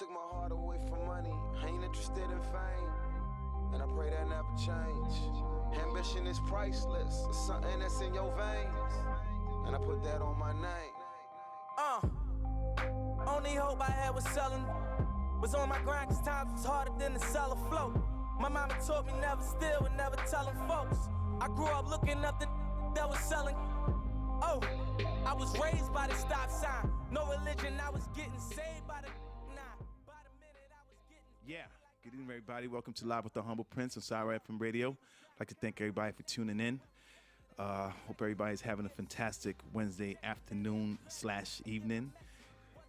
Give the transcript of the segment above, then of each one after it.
took my heart away from money. I ain't interested in fame, and I pray that never change. Ambition is priceless. It's something that's in your veins, and I put that on my name. Only hope I had was selling. Was on my grind cause times was harder than to sell a float. My mama taught me never steal and never telling folks. I grew up looking up the that was selling. Oh, I was raised by the stop sign. No religion, I was getting saved by the by the minute I was getting. Yeah. Good evening, everybody. Welcome to Live with the Humble Prince on Syra FM Radio. I'd like to thank everybody for tuning in. Hope everybody's having a fantastic Wednesday afternoon / evening.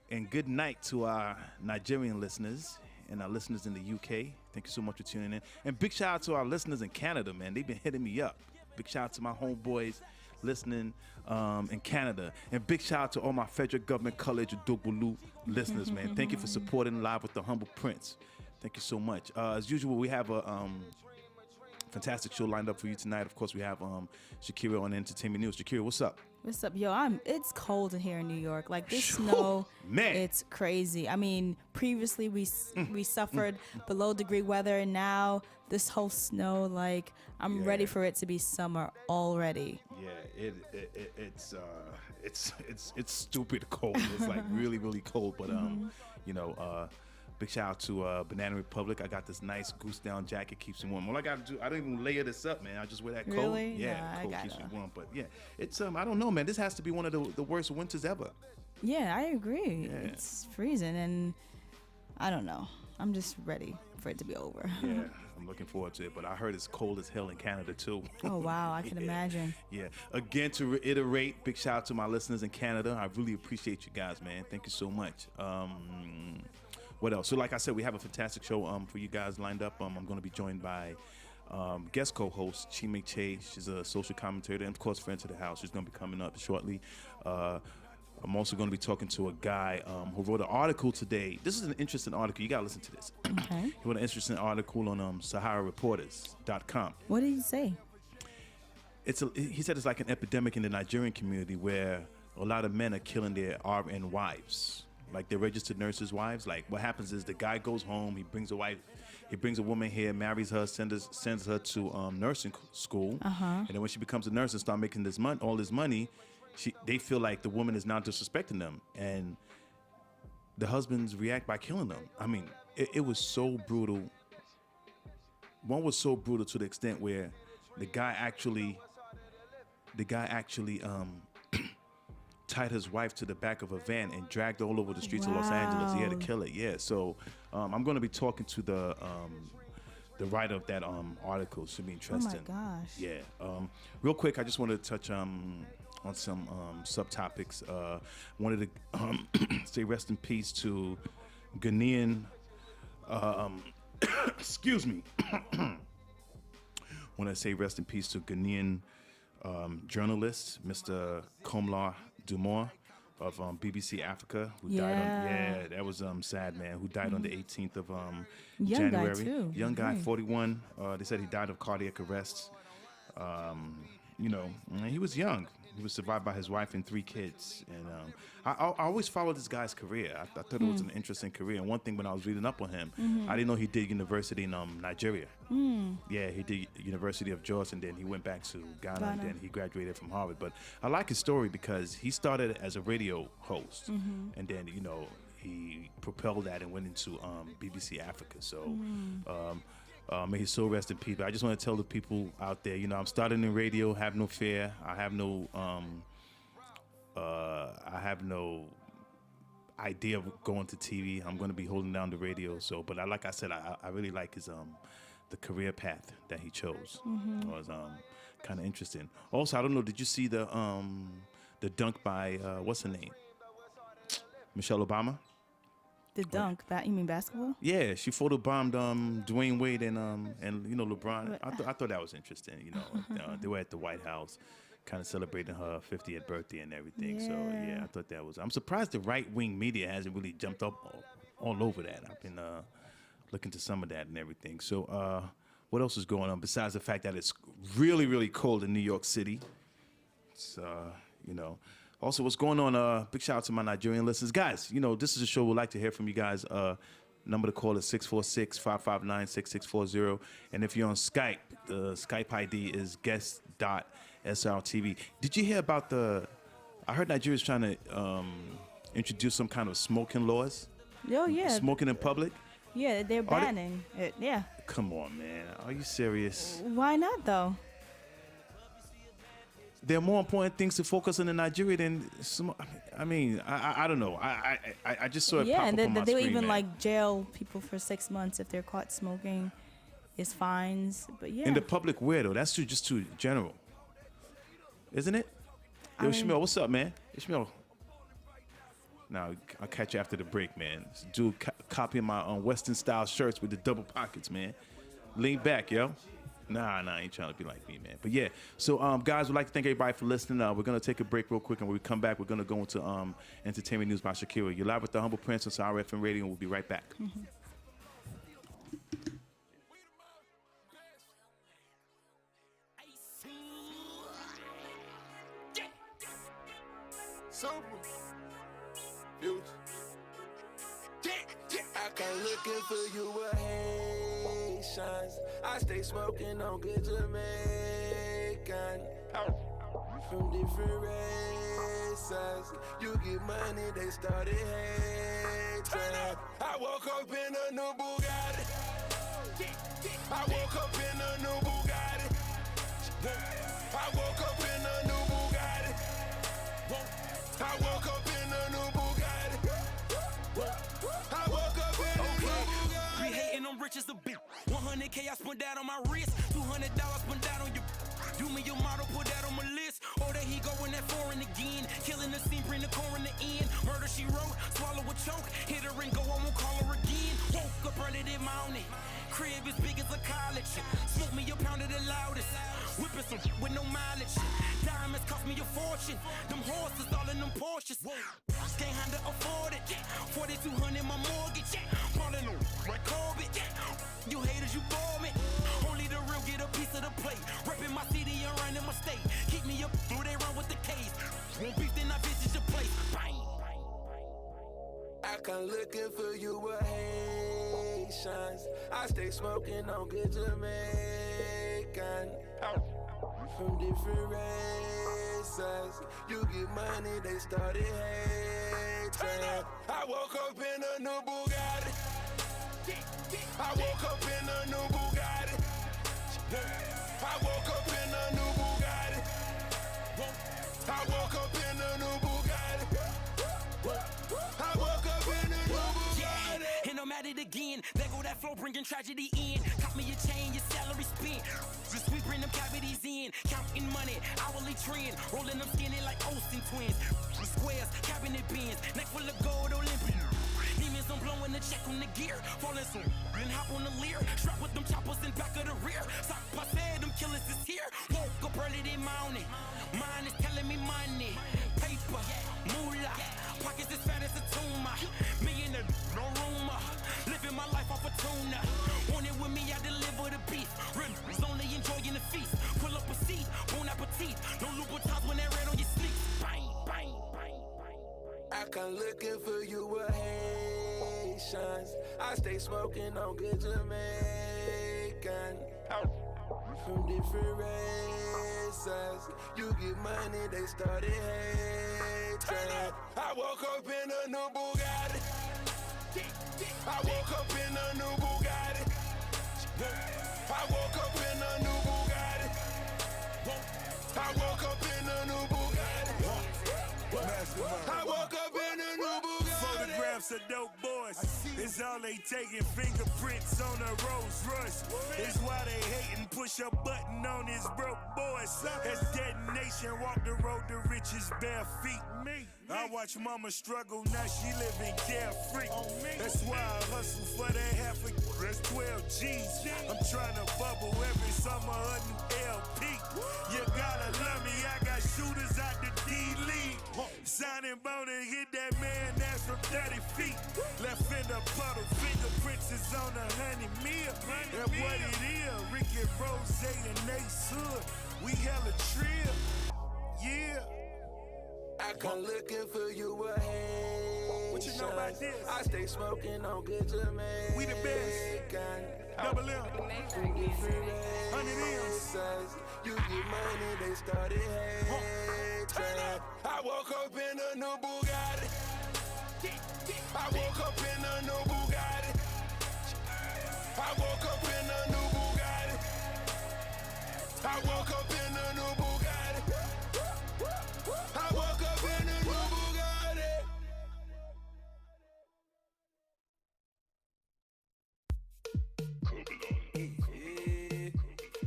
And good night to our Nigerian listeners and our listeners in the UK. Thank you so much for tuning in. And big shout out to our listeners in Canada, man. They've been hitting me up. Big shout out to my homeboys listening in Canada. And big shout out to all my Federal Government College of Dogbolu listeners, man. Thank you for supporting Live with the Humble Prince. Thank you so much. As usual, we have a fantastic show lined up for you tonight. Of course, we have Shakira on Entertainment News. Shakira, what's up? What's up, yo? It's cold in here in New York. Like this snow, man, it's crazy. I mean, previously we suffered below degree weather, and now this whole snow. Like I'm ready for it to be summer already. Yeah, it's stupid cold. It's like really cold. But big shout out to Banana Republic. I got this nice goose down jacket, keeps me warm. All I gotta do, I don't even layer this up, man. I just wear that coat. Really? Yeah, nah, coat keeps me warm. But yeah, it's I don't know, man. This has to be one of the worst winters ever. Yeah, I agree. Yeah. It's freezing, and I don't know. I'm just ready for it to be over. Yeah, I'm looking forward to it. But I heard it's cold as hell in Canada too. Oh wow, I can imagine. Yeah. Again, to reiterate, big shout out to my listeners in Canada. I really appreciate you guys, man. Thank you so much. What else? So like I said, we have a fantastic show for you guys lined up. I'm going to be joined by guest co-host Chi Meche. She's a social commentator and, of course, friend to the house. She's going to be coming up shortly. I'm also going to be talking to a guy who wrote an article today. This is an interesting article. You got to listen to this. Okay. He wrote an interesting article on SaharaReporters.com. What did he say? He said it's like an epidemic in the Nigerian community where a lot of men are killing their RN wives. Like their registered nurses' wives. Like what happens is the guy goes home, he brings a woman here, marries her, sends her to nursing school, and then when she becomes a nurse and start making all this money, they feel like the woman is now disrespecting them, and the husbands react by killing them. I mean, it was so brutal. One was so brutal to the extent where the guy actually tied his wife to the back of a van and dragged her all over the streets of Los Angeles. He had to kill it. Yeah. So I'm going to be talking to the writer of that article. Should be interesting. Oh my gosh. Yeah. Real quick, I just wanted to touch on some subtopics. Wanted to say rest in peace to Ghanaian. Excuse me. Want to say rest in peace to Ghanaian journalist Mr. Komla Dumor of BBC Africa, who died on, that was sad, man, who died on the 18th of Young January. guy too. Young guy, 41. They said he died of cardiac arrest. He was young. He was survived by his wife and 3 kids. And I always followed this guy's career. I thought it was an interesting career. And one thing when I was reading up on him, I didn't know he did university in Nigeria. Yeah, he did University of Jos, and then he went back to Ghana, and then he graduated from Harvard. But I like his story because he started as a radio host, and then, he propelled that and went into BBC Africa. So may his soul rest in peace. But I just want to tell the people out there, I'm starting in radio. Have no fear. I have no idea of going to TV. I'm going to be holding down the radio. So, but like I said, I really like his the career path that he chose. It was kind of interesting. Also, I don't know. Did you see the dunk by what's her name? Michelle Obama. The dunk, you mean basketball? Yeah, she photobombed Dwayne Wade and LeBron. I thought that was interesting. They were at the White House, kind of celebrating her 50th birthday and everything. Yeah. So yeah, I thought that was. I'm surprised the right wing media hasn't really jumped up all over that. I've been looking to some of that and everything. So what else is going on besides the fact that it's really cold in New York City? It's Also, what's going on? Big shout out to my Nigerian listeners. Guys, this is a show we'd like to hear from you guys. Number to call is 646-559-6640. And if you're on Skype, the Skype ID is guest.srtv. Did you hear about I heard Nigeria's trying to introduce some kind of smoking laws? Oh, yeah. Smoking in public? Yeah, they're banning it. Yeah. Come on, man. Are you serious? Why not, though? There are more important things to focus on in Nigeria than I don't know. I just saw it pop up and on my they screen, even man. like jail people for 6 months if they're caught smoking. It's fines, but yeah. In the public where, though? That's just too general. Isn't it? Yo, Ishmael, what's up, man? Ishmael. Now, I'll catch you after the break, man. This dude copying my Western-style shirts with the double pockets, man. Lean back, yo. Nah, I ain't trying to be like me, man. But yeah, so guys, we'd like to thank everybody for listening. We're gonna take a break real quick, and when we come back, we're gonna go into entertainment news by Shakira. You're live with the Humble Prince on Sour FM Radio, and we'll be right back. Mm-hmm. I come looking for you with Haitians. I stay smoking on good Jamaican. From different races, you get money, they started hating. I woke up in a new Bugatti. I woke up in a new Bugatti. I woke up in a new Bugatti. I woke up in a new Bugatti. I woke up in a new Bugatti. Be hating, I'm rich as a bitch. 100K I spent that on my wrist. $200 spent that on your. You me your model, put that on my list. Oh, there he going that foreign again. Killing the scene, bring the core in the end. Murder she wrote, swallow a choke. Hit her and go, I won't call her again. Woke up early this morning. Crib as big as a college. Smoke me a pound of the loudest. Whipping some with no mileage. Diamonds cost me a fortune. Them horses all in them Porsches. Can't handle afford it. 4,200 my mortgage. Falling on like Corbett. You haters, you bore me. Only the real get a piece of the plate. Repping my city and running my state. Keep me up through they run with the case. Won't beef, then I visit your place. Bang. I come looking for you with Haitians. I stay smoking on good Jamaican. From different races, you get money, they started hating. I woke up in a new Bugatti. I woke up in a new Bugatti. I woke up in a new Bugatti. I woke up in a new Bugatti. I woke up in a new Bugatti. And I'm at it again. There go that flow bringing tragedy in. Cop me a chain, your salary spent. Just we bring them cavities in. Counting money, hourly trend. Rolling them skinny like Olsen twins. Squares, cabinet bins. Neck full of gold, Olympian. Demons, I'm blowing the check on the gear. Falling soon, then hop on the leer. Strap with them choppers in back of the rear. Sock passe, them killers is here. Woke up early this morning. Mine is telling me money. Paper, moolah. Pockets as fat as a tumor. Me in the no rumor. Living my life off a tuna. Want it with me, I deliver the beef. Ribs only enjoying the feast. Pull up a seat, bon appetit. No Louboutins when that red on your sleeves. Bang, bang, bang, bang. I come looking for you with Haitians. I stay smoking on good Jamaican. From different races, you get money, they started hating. I woke up in a new Bugatti. I woke up in a new Bugatti. I woke up in a new Bugatti. I woke up in a new Bugatti. I woke up in a new Bugatti. Photographs of dope boys. It's all they taking. Fingerprints on a Rolls Royce. It's why they hating. Push a button on his broke boys. As detonation, walk the road to riches bare feet. I watch mama struggle, now she living carefree. That's why I hustle for that half a that's 12 G's. I'm trying to bubble every summer a new LP. You gotta love me, I got shooters out the D-League. Signing bone and hit that man, that's from 30 feet. Left in the puddle, fingerprints is on a honey meal. That's what it is, Ricky Rose and Ace Hood. We hella trill, yeah. I come looking for you with What you know about this? I stay smoking on good Jamaican. We the best. Double M. 100 M's. You get money, they started hating. I woke up in a new Bugatti. I woke up in a new Bugatti. I woke up in a new Bugatti. I woke up in a new Bugatti. I woke up in a new Bugatti.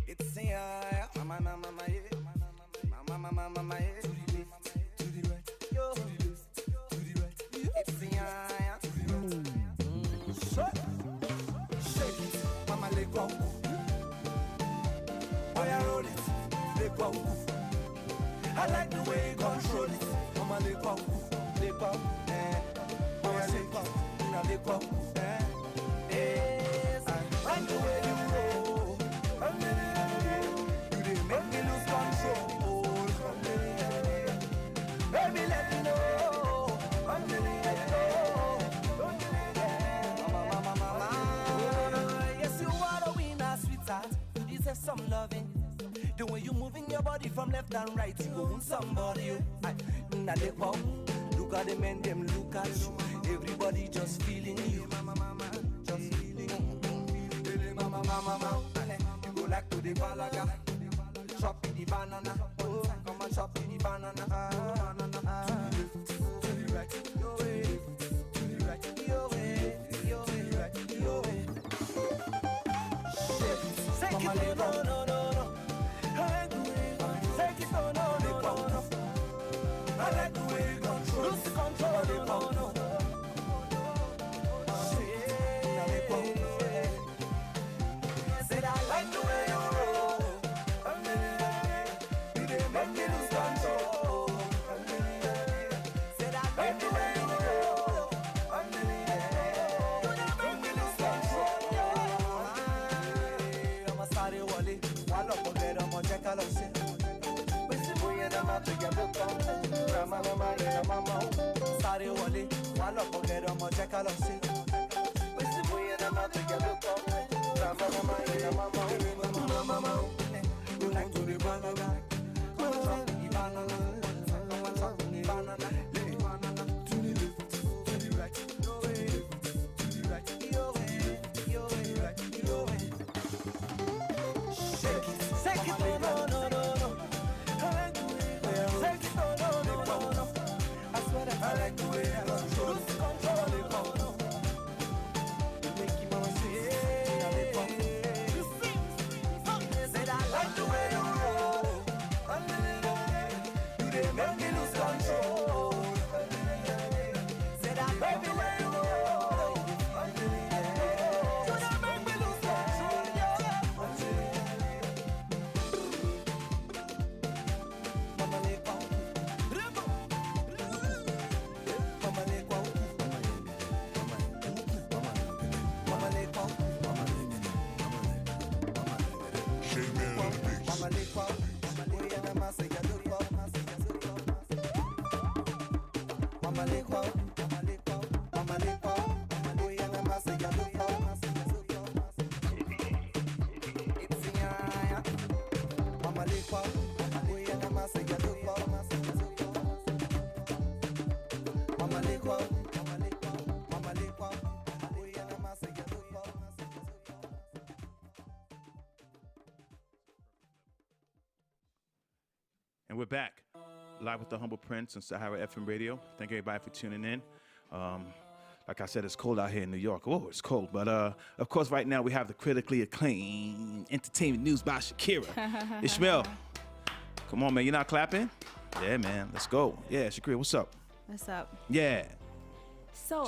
It's yeah, mama, yeah. To the right, yo. To the right, it's yeah. Shake it, mama, let go. Boy, I roll it, let go. I like the way you control it, mama, let go. Boy, I let go, now let go. Yes, I like the way you roll. You didn't make me lose control. Baby, let me know. Mama. Yes, you are a winner, sweetheart. You deserve some loving. The way you moving your body from left and right, you own somebody. Now they pop. Look at the men, them look at you. Everybody just feeling you. Just feeling you. Mama. You go like to the balaga. Chop in the banana. Come on, chop in the banana. To the right, your way. To the right, your way. Your way, your way. Shit, mama, let go. No. I like the way you control. Take it, no. I like the way you control. Lose control, no. Shit, now let go. Said I like the way you roll. You didn't make me lose control. Said I like the way you roll. You didn't make me lose control. I'm a sorry wally. One up again, I'm a check out of shit. We see boy and I'm out to get the come. Mama. Sorry wally. One up again, I'm a check out of shit. We see boy and I'm out to get the come. Mama, you like to the banana. Come on, chop the banana. Come on, chop the banana. To the left, to the right, your way. To the right, your way. Your way, your way. Shake it, no. I like the way you shake it, no. I swear that I like the way you control. Lose control, no. You make your mama say, you see. Said I like the way you roll. You didn't make me lose control. Said I like the way you roll. You didn't make me lose control. Mama, let go. Mama, let go. Mama, let go. Mama, let go. Boy, and I'm a say, I look up. Mama, let go. Mama, let go. Boy, and I'm a say, I look up. It's yeah. Mama, let go. Boy, and I'm a say, I look up. Mama, let go. Mama, let go. Boy, and I'm a say, I look up. And we're back, live with the Humble Prince on Sahara FM Radio. Thank everybody for tuning in. Like I said, it's cold out here in New York. Oh, it's cold. But, of course, right now we have the critically acclaimed entertainment news by Shakira. Ishmael, come on, man. You're not clapping? Yeah, man. Let's go. Yeah, Shakira, what's up? What's up? Yeah. So,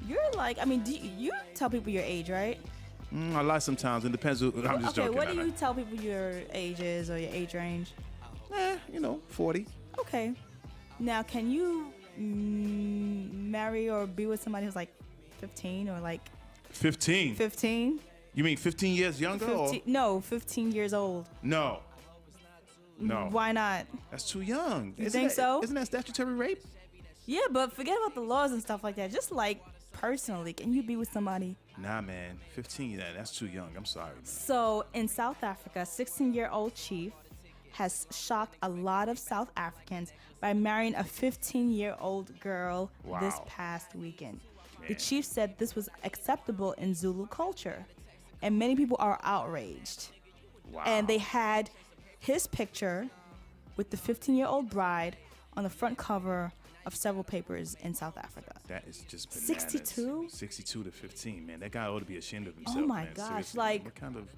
you're like, I mean, do you tell people your age, right? I lie sometimes. It depends who. I'm just joking. What do you tell people your age is or your age range? 40. Okay. Now, can you marry or be with somebody who's like 15 or like 15? 15? You mean 15 years younger? 15, no, 15 years old. No. Why not? That's too young. You think so? Isn't that statutory rape? Yeah, but forget about the laws and stuff like that. Just like personally, can you be with somebody? Nah, man. 15, yeah, that's too young. I'm sorry, man. So in South Africa, a 16-year-old chief has shocked a lot of South Africans by marrying a 15-year-old girl this Wow. past weekend. The Man. chief said this was acceptable in Zulu culture, and many people are outraged. Wow. And they had his picture with the 15-year-old bride on the front cover of several papers in South Africa. That is just bananas. 62? 62 to 15, man. That guy ought to be ashamed of himself. Oh my man. gosh, Seriously, like- what kind of?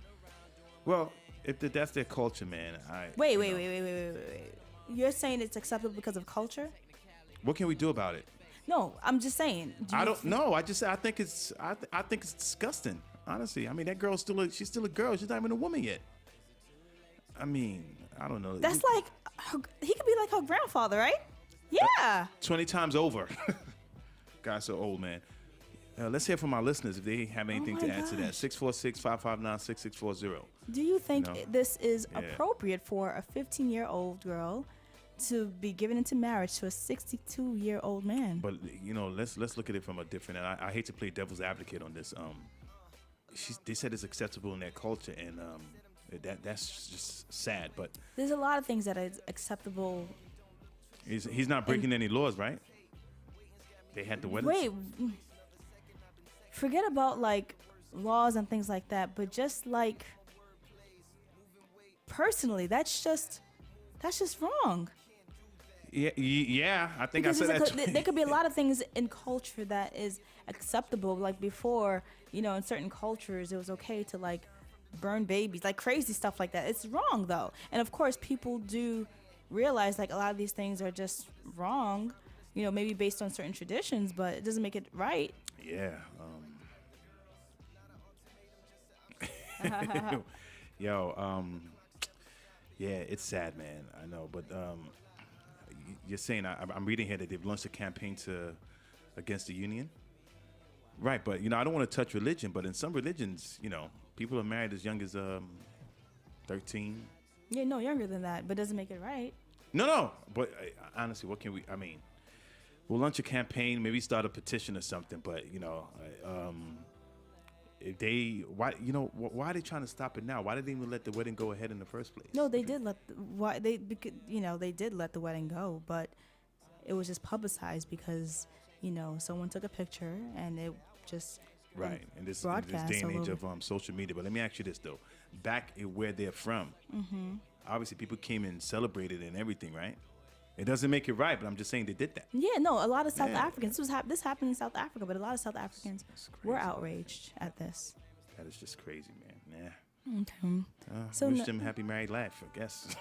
Well, if that's their culture, man. Wait. you know, You're saying it's acceptable because of culture? What can we do about it? No, I'm just saying. I don't know. I think it's disgusting. Honestly, I mean that girl's she's still a girl. She's not even a woman yet. I mean, I don't know. That's like, he could be like her grandfather, right? Yeah. 20 times over. Guy's so old, man. Let's hear from our listeners if they have anything my to add to that. gosh. 646-559-6640. Do you think No. this is Yeah. appropriate for a 15-year-old girl to be given into marriage to a 62-year-old man? But let's look at it from a different. And I hate to play devil's advocate on this. They said it's acceptable in their culture, and that's just sad. But There's a lot of things that is acceptable. he's not breaking any laws, right? They had the weddings. Wait, forget about like laws and things like that, but just like personally, that's just wrong. Yeah. I think Because I said there's that. there could be a lot of things in culture that is acceptable. Like before, in certain cultures, it was okay to like burn babies, like crazy stuff like that. It's wrong though. And of course, people do realize like a lot of these things are just wrong, maybe based on certain traditions, but it doesn't make it right. Yeah. Yeah, it's sad, man. I know, but you're saying I'm reading here that they've launched a campaign against the union, right? But I don't want to touch religion, but in some religions, people are married as young as 13. Yeah, no, younger than that, but doesn't make it right. No, but honestly, what can we? I mean, we'll launch a campaign, maybe start a petition or something. But if why are they trying to stop it now? Why did they even let the wedding go ahead in the first place? No, they did they did let the wedding go, but it was just publicized because someone took a picture and it just Right, in this broadcast day and all age over. of social media. But let me ask you this though: back where they're from, obviously people came and celebrated and everything, right? It doesn't make it right, but I'm just saying they did that. Yeah, no, a lot of South Yeah. Africans. This happened in South Africa, but a lot of South Africans That's were crazy. outraged at this. That is just crazy, man. Yeah. Okay. So Wish no- them happy married life, I guess.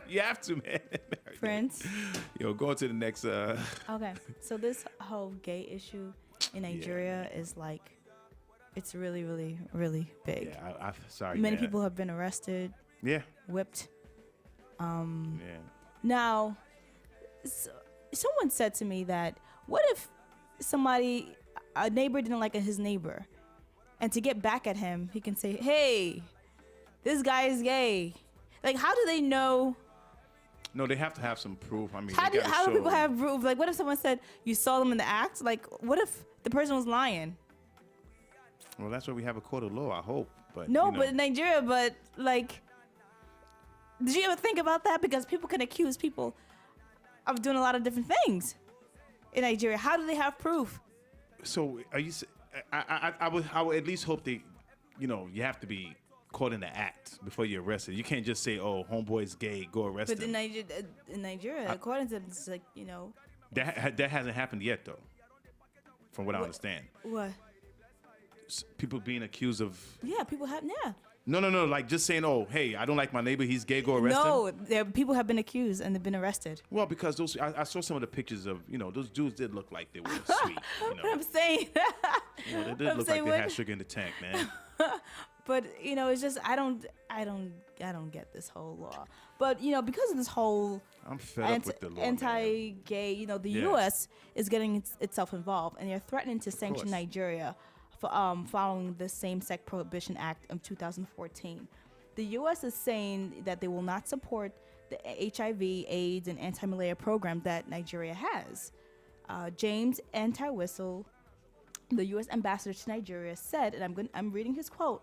You have to, man. Prince. Yo, go on to the next. Okay, so this whole gay issue in Nigeria is like, it's really, really, really big. Yeah, I'm sorry. Many man. people have been arrested, Yeah. whipped. Yeah. Now, someone said to me that, what if a neighbor didn't like his neighbor, and to get back at him, he can say, "Hey, this guy is gay." Like, how do they know? No, they have to have some proof. I mean, How they do gotta show- people have proof? Like, what if someone said you saw them in the act? Like, what if the person was lying? Well, that's why we have a court of law. I hope, but No, but in Nigeria, like, did you ever think about that? Because people can accuse people of doing a lot of different things in Nigeria. How do they have proof? So are you? I would at least hope they, you have to be caught in the act before you're arrested. You can't just say, "Oh, homeboy's gay, go arrest But him." in Nigeria, according to them, it's like, That hasn't happened yet, though. From what I understand, what? people being accused of Yeah, people have, yeah. no, like just saying, "Oh, hey, I don't like my neighbor, he's gay, go arrest him." No, people have been accused and they've been arrested. Well, because I saw some of the pictures of those dudes did look like they were sweet. But I'm saying, They did I'm look saying like they what- had sugar in the tank, man. but it's just I don't get this whole law. But because of this whole I'm fed up with the law, man. anti-gay, the Yeah. U.S. is getting itself involved, and they're threatening to sanction course. Nigeria for, following the Same-Sex Prohibition Act of 2014. The U.S. is saying that they will not support the HIV, AIDS, and anti-malaria program that Nigeria has. James Anti-Whistle, the U.S. ambassador to Nigeria, said, and I'm reading his quote,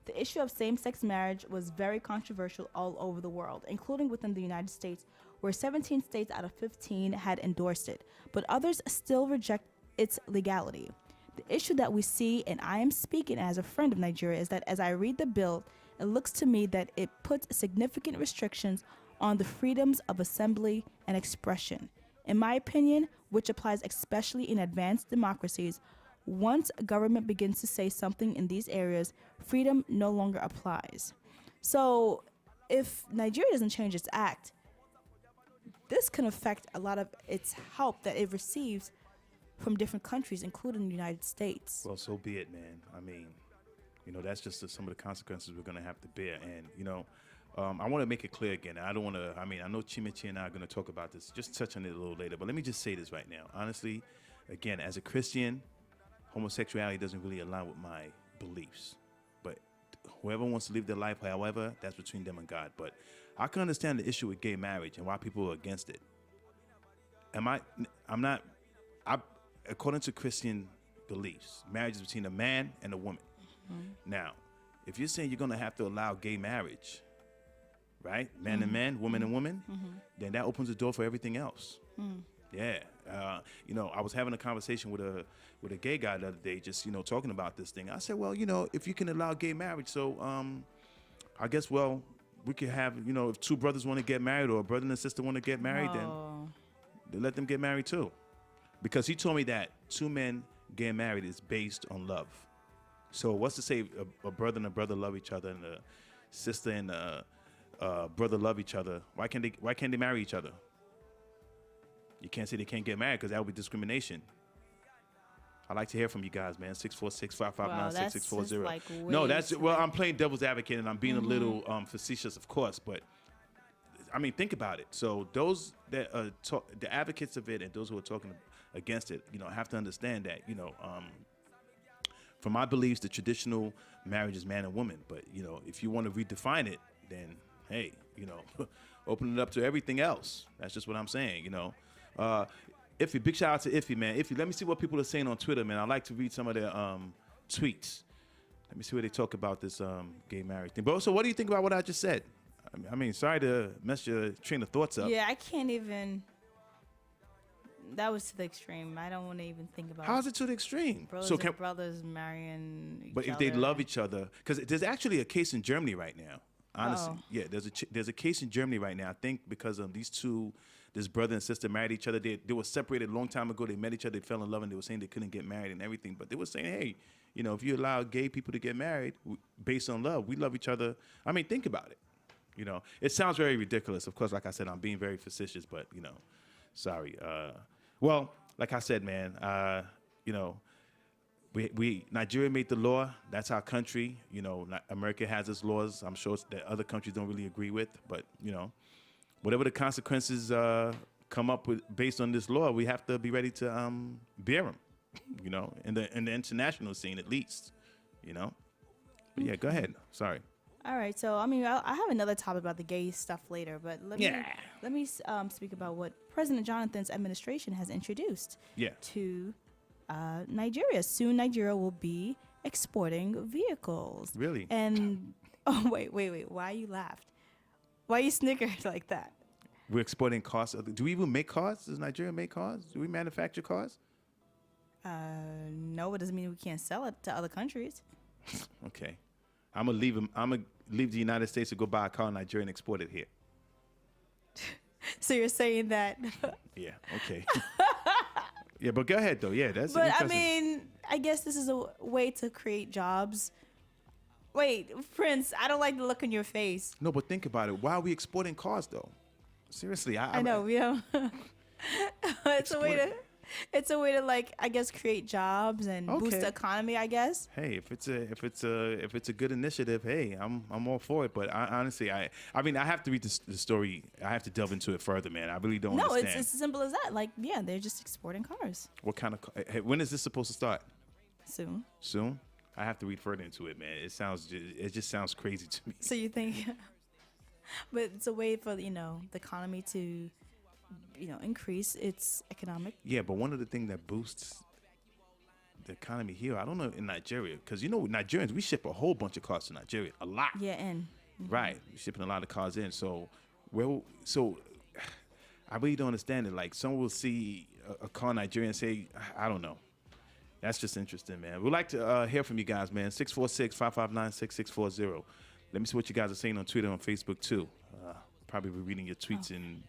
"The issue of same-sex marriage was very controversial all over the world, including within the United States, where 17 states out of 15 had endorsed it, but others still reject its legality. The issue that we see, and I am speaking as a friend of Nigeria, is that as I read the bill, it looks to me that it puts significant restrictions on the freedoms of assembly and expression. In my opinion, which applies especially in advanced democracies, once a government begins to say something in these areas, freedom no longer applies." So if Nigeria doesn't change its act, this can affect a lot of its help that it receives from different countries, including the United States. Well, so be it, man. I mean, that's just some of the consequences we're going to have to bear. And, I want to make it clear again. I don't want to, I know Chi Meche and I are going to talk about this, just touch on it a little later. But let me just say this right now. Honestly, again, as a Christian, homosexuality doesn't really align with my beliefs. But whoever wants to live their life, however, that's between them and God. But I can understand the issue with gay marriage and why people are against it. According to Christian beliefs, marriage is between a man and a woman. Mm-hmm. Now, if you're saying you're going to have to allow gay marriage, right? Man and man, woman and woman, then that opens the door for everything else. Yeah. I was having a conversation with a gay guy the other day, just, talking about this thing. I said, well, if you can allow gay marriage, so I guess, well, we could have, if two brothers want to get married or a brother and a sister want to get married, then they let them get married too. Because he told me that two men getting married is based on love. So what's to say a brother and a brother love each other and a sister and a brother love each other? Why can't they marry each other? You can't say they can't get married because that would be discrimination. I'd like to hear from you guys, man. 646-559-6640. Like no, I'm playing devil's advocate and I'm being a little facetious, of course, but think about it. So those that the advocates of it and those who are talking against it, have to understand that, from my beliefs, the traditional marriage is man and woman. But, if you want to redefine it, then, hey, open it up to everything else. That's just what I'm saying, Iffy, big shout out to Iffy, man. Iffy, let me see what people are saying on Twitter, man. I like to read some of their tweets. Let me see what they talk about this gay marriage thing. But also, what do you think about what I just said? Sorry to mess your train of thoughts up. Yeah, I can't even. That was to the extreme. I don't want to even think about. How is it to the extreme? Brothers marrying each but if other. they love each other, because there's actually a case in Germany right now. Honestly, yeah, there's a case in Germany right now. I think because this brother and sister married each other. They were separated a long time ago. They met each other. They fell in love, and they were saying they couldn't get married and everything. But they were saying, hey, if you allow gay people to get married based on love, we love each other. think about it. It sounds very ridiculous. Of course, like I said, I'm being very facetious, but sorry. Well, like I said, man, we Nigeria made the law. That's our country. America has its laws. I'm sure that other countries don't really agree with, but whatever the consequences come up with based on this law, we have to be ready to bear them. In the international scene at least. But yeah, go ahead. Sorry. All right, so I have another topic about the gay stuff later, but let me speak about what President Jonathan's administration has introduced to Nigeria. Soon, Nigeria will be exporting vehicles. Really? And wait, why you laughed? Why you snickered like that? We're exporting cars. Do we even make cars? Does Nigeria make cars? Do we manufacture cars? No, it doesn't mean we can't sell it to other countries. Okay. I'm gonna leave the United States to go buy a car in Nigeria and export it here. So you're saying that? Yeah. Okay. Yeah, but go ahead though. Yeah, that's. But I guess this is a way to create jobs. Wait, Prince, I don't like the look on your face. No, but think about it. Why are we exporting cars though? Seriously, I know we don't. It's a way to like, I guess, create jobs and boost the economy, I guess. Hey, if it's a good initiative, hey, I'm all for it. But honestly, I have to read the story. I have to delve into it further, man. I really don't understand. No, it's as simple as that. Like, yeah, they're just exporting cars. What kind of when is this supposed to start? Soon. I have to read further into it, man. It just sounds crazy to me. So you think But it's a way for, the economy to, increase its economic. Yeah, but one of the things that boosts the economy here, I don't know in Nigeria, because Nigerians, we ship a whole bunch of cars to Nigeria, a lot. Yeah, and Right, we're shipping a lot of cars in. So, I really don't understand it. Like, someone will see a car in Nigeria and say, I don't know. That's just interesting, man. We'd like to hear from you guys, man. 646-559-6640. Let me see what you guys are saying on Twitter and on Facebook, too. Probably be reading your tweets and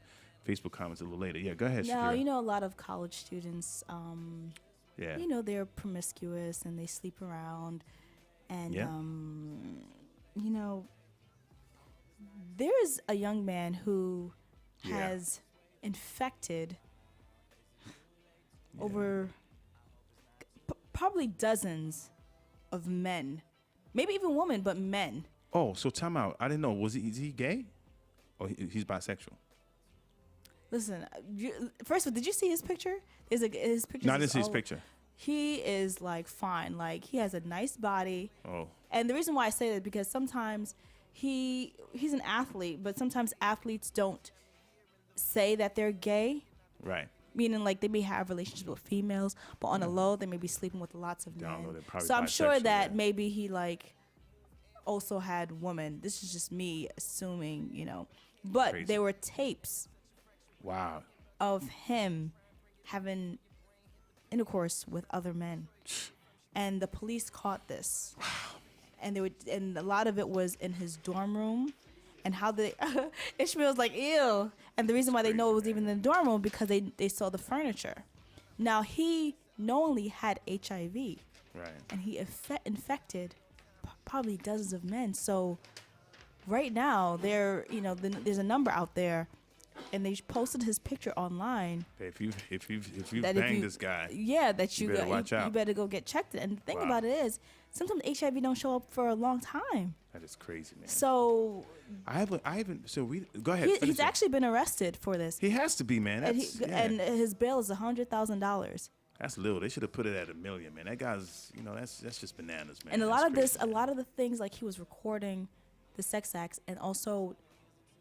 Facebook comments a little later. Yeah, go ahead, now, Shakira. a lot of college students, Yeah. they're promiscuous and they sleep around. And, Yeah. There's a young man who Yeah. has infected over probably dozens of men, maybe even women, but men. Oh, so time out. I didn't know. Is he gay? Or he's bisexual? Listen, first of all, did you see his picture? His picture. No, I didn't see his picture. He is like fine. Like he has a nice body. Oh. And the reason why I say that is because sometimes he's an athlete, but sometimes athletes don't say that they're gay. Right. Meaning like they may have relationships with females, but on the low they may be sleeping with lots of Down men. low, they're probably So I'm sure bisexual, that yeah. maybe he like also had women. This is just me assuming, But Crazy. there were tapes Wow. of him having intercourse with other men, and the police caught this. And and a lot of it was in his dorm room, and how Ishmael's like ew, and the reason why they know it was even in the dorm room because they saw the furniture. Now he knowingly had HIV, Right. and he infected probably dozens of men. So right now there's a number out there, and they posted his picture online. If you That bang this guy, Yeah, that you better watch out. You better go get checked. And the thing Wow. about it is, sometimes HIV don't show up for a long time. that is crazy, man. So I haven't. So we go ahead. he's finish it. actually been arrested for this. He has to be, man. And, That's yeah. and his bail is $100,000. That's little. They should have put it at $1 million, man. That guy's, that's just bananas, man. And a That's lot of crazy, a man. lot of the things, like he was recording the sex acts and also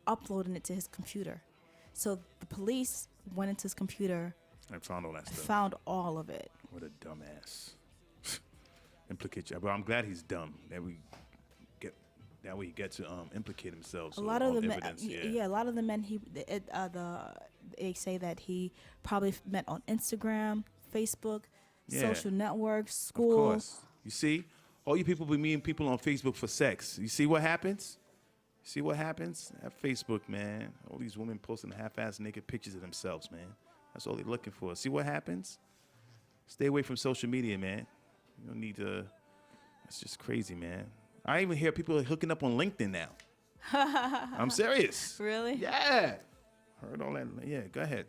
uploading it to his computer. So the police went into his computer I found all that and stuff. found all of it. What a dumbass. Implicate you, but I'm glad he's dumb. That way he get to implicate himself. A So lot of all the men, evidence, yeah, a lot of the men they say that he probably met on Instagram, Facebook, Yeah. social networks, Of school. course. You see, all you people be meeting people on Facebook for sex. You see what happens? See what happens? At Facebook, man. All these women posting half-ass naked pictures of themselves, man. That's all they're looking for. See what happens? Stay away from social media, man. You don't need to. That's just crazy, man. I even hear people hooking up on LinkedIn now. I'm serious. Really? Yeah. Heard all that. Yeah, go ahead.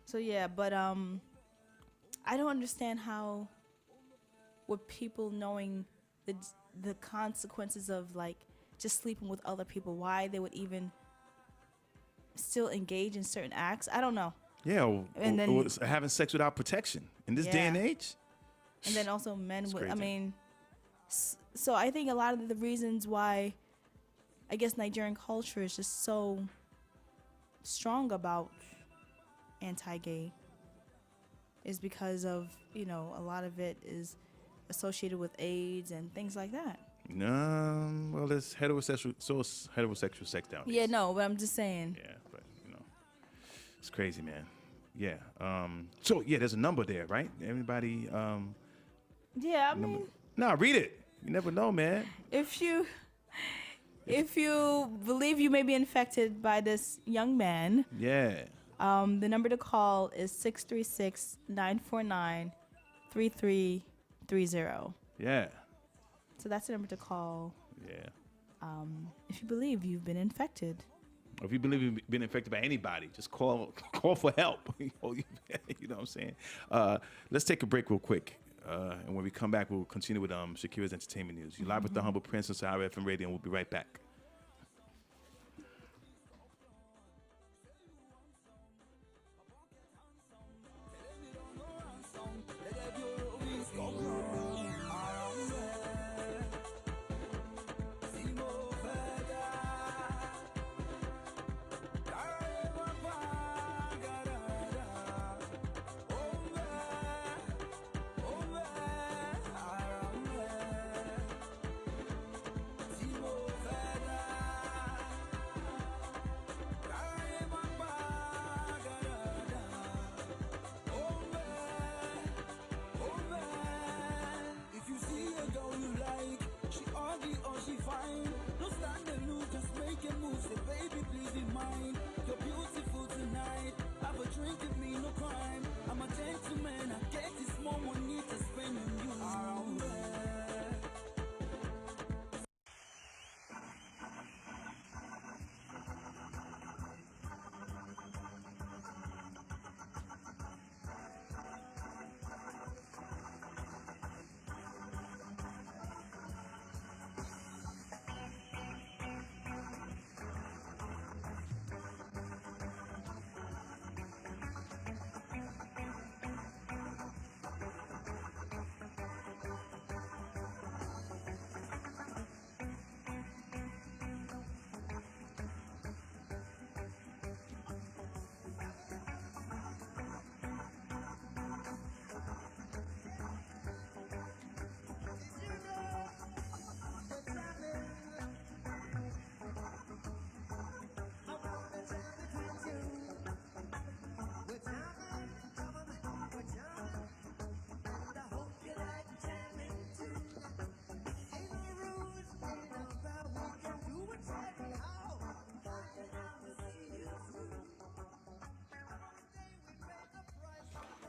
So yeah, but I don't understand how, with people knowing the consequences of like just sleeping with other people, why they would even still engage in certain acts. I don't know. Yeah, And then- or having sex without protection in this day and Yeah. age. And then also men It's would, I crazy. mean, so I think a lot of the reasons why I guess Nigerian culture is just so strong about anti-gay is because of, a lot of it is associated with AIDS and things like that. Well, there's heterosexual sex down here. Yeah, no, but I'm just saying. Yeah, but it's crazy, man. Yeah. So yeah, there's a number there, right? Everybody. Yeah, I mean, Nah, read it. You never know, man. if you believe you may be infected by this young man, Yeah. the number to call is 636-949-3330. Yeah. So that's the number to call Yeah. if you believe you've been infected. Or if you believe you've been infected by anybody, just call for help. You know what I'm saying? Let's take a break real quick. And when we come back, we'll continue with Shakira's entertainment news. You're live with the Humble Prince on Sahara FM Radio, and we'll be right back.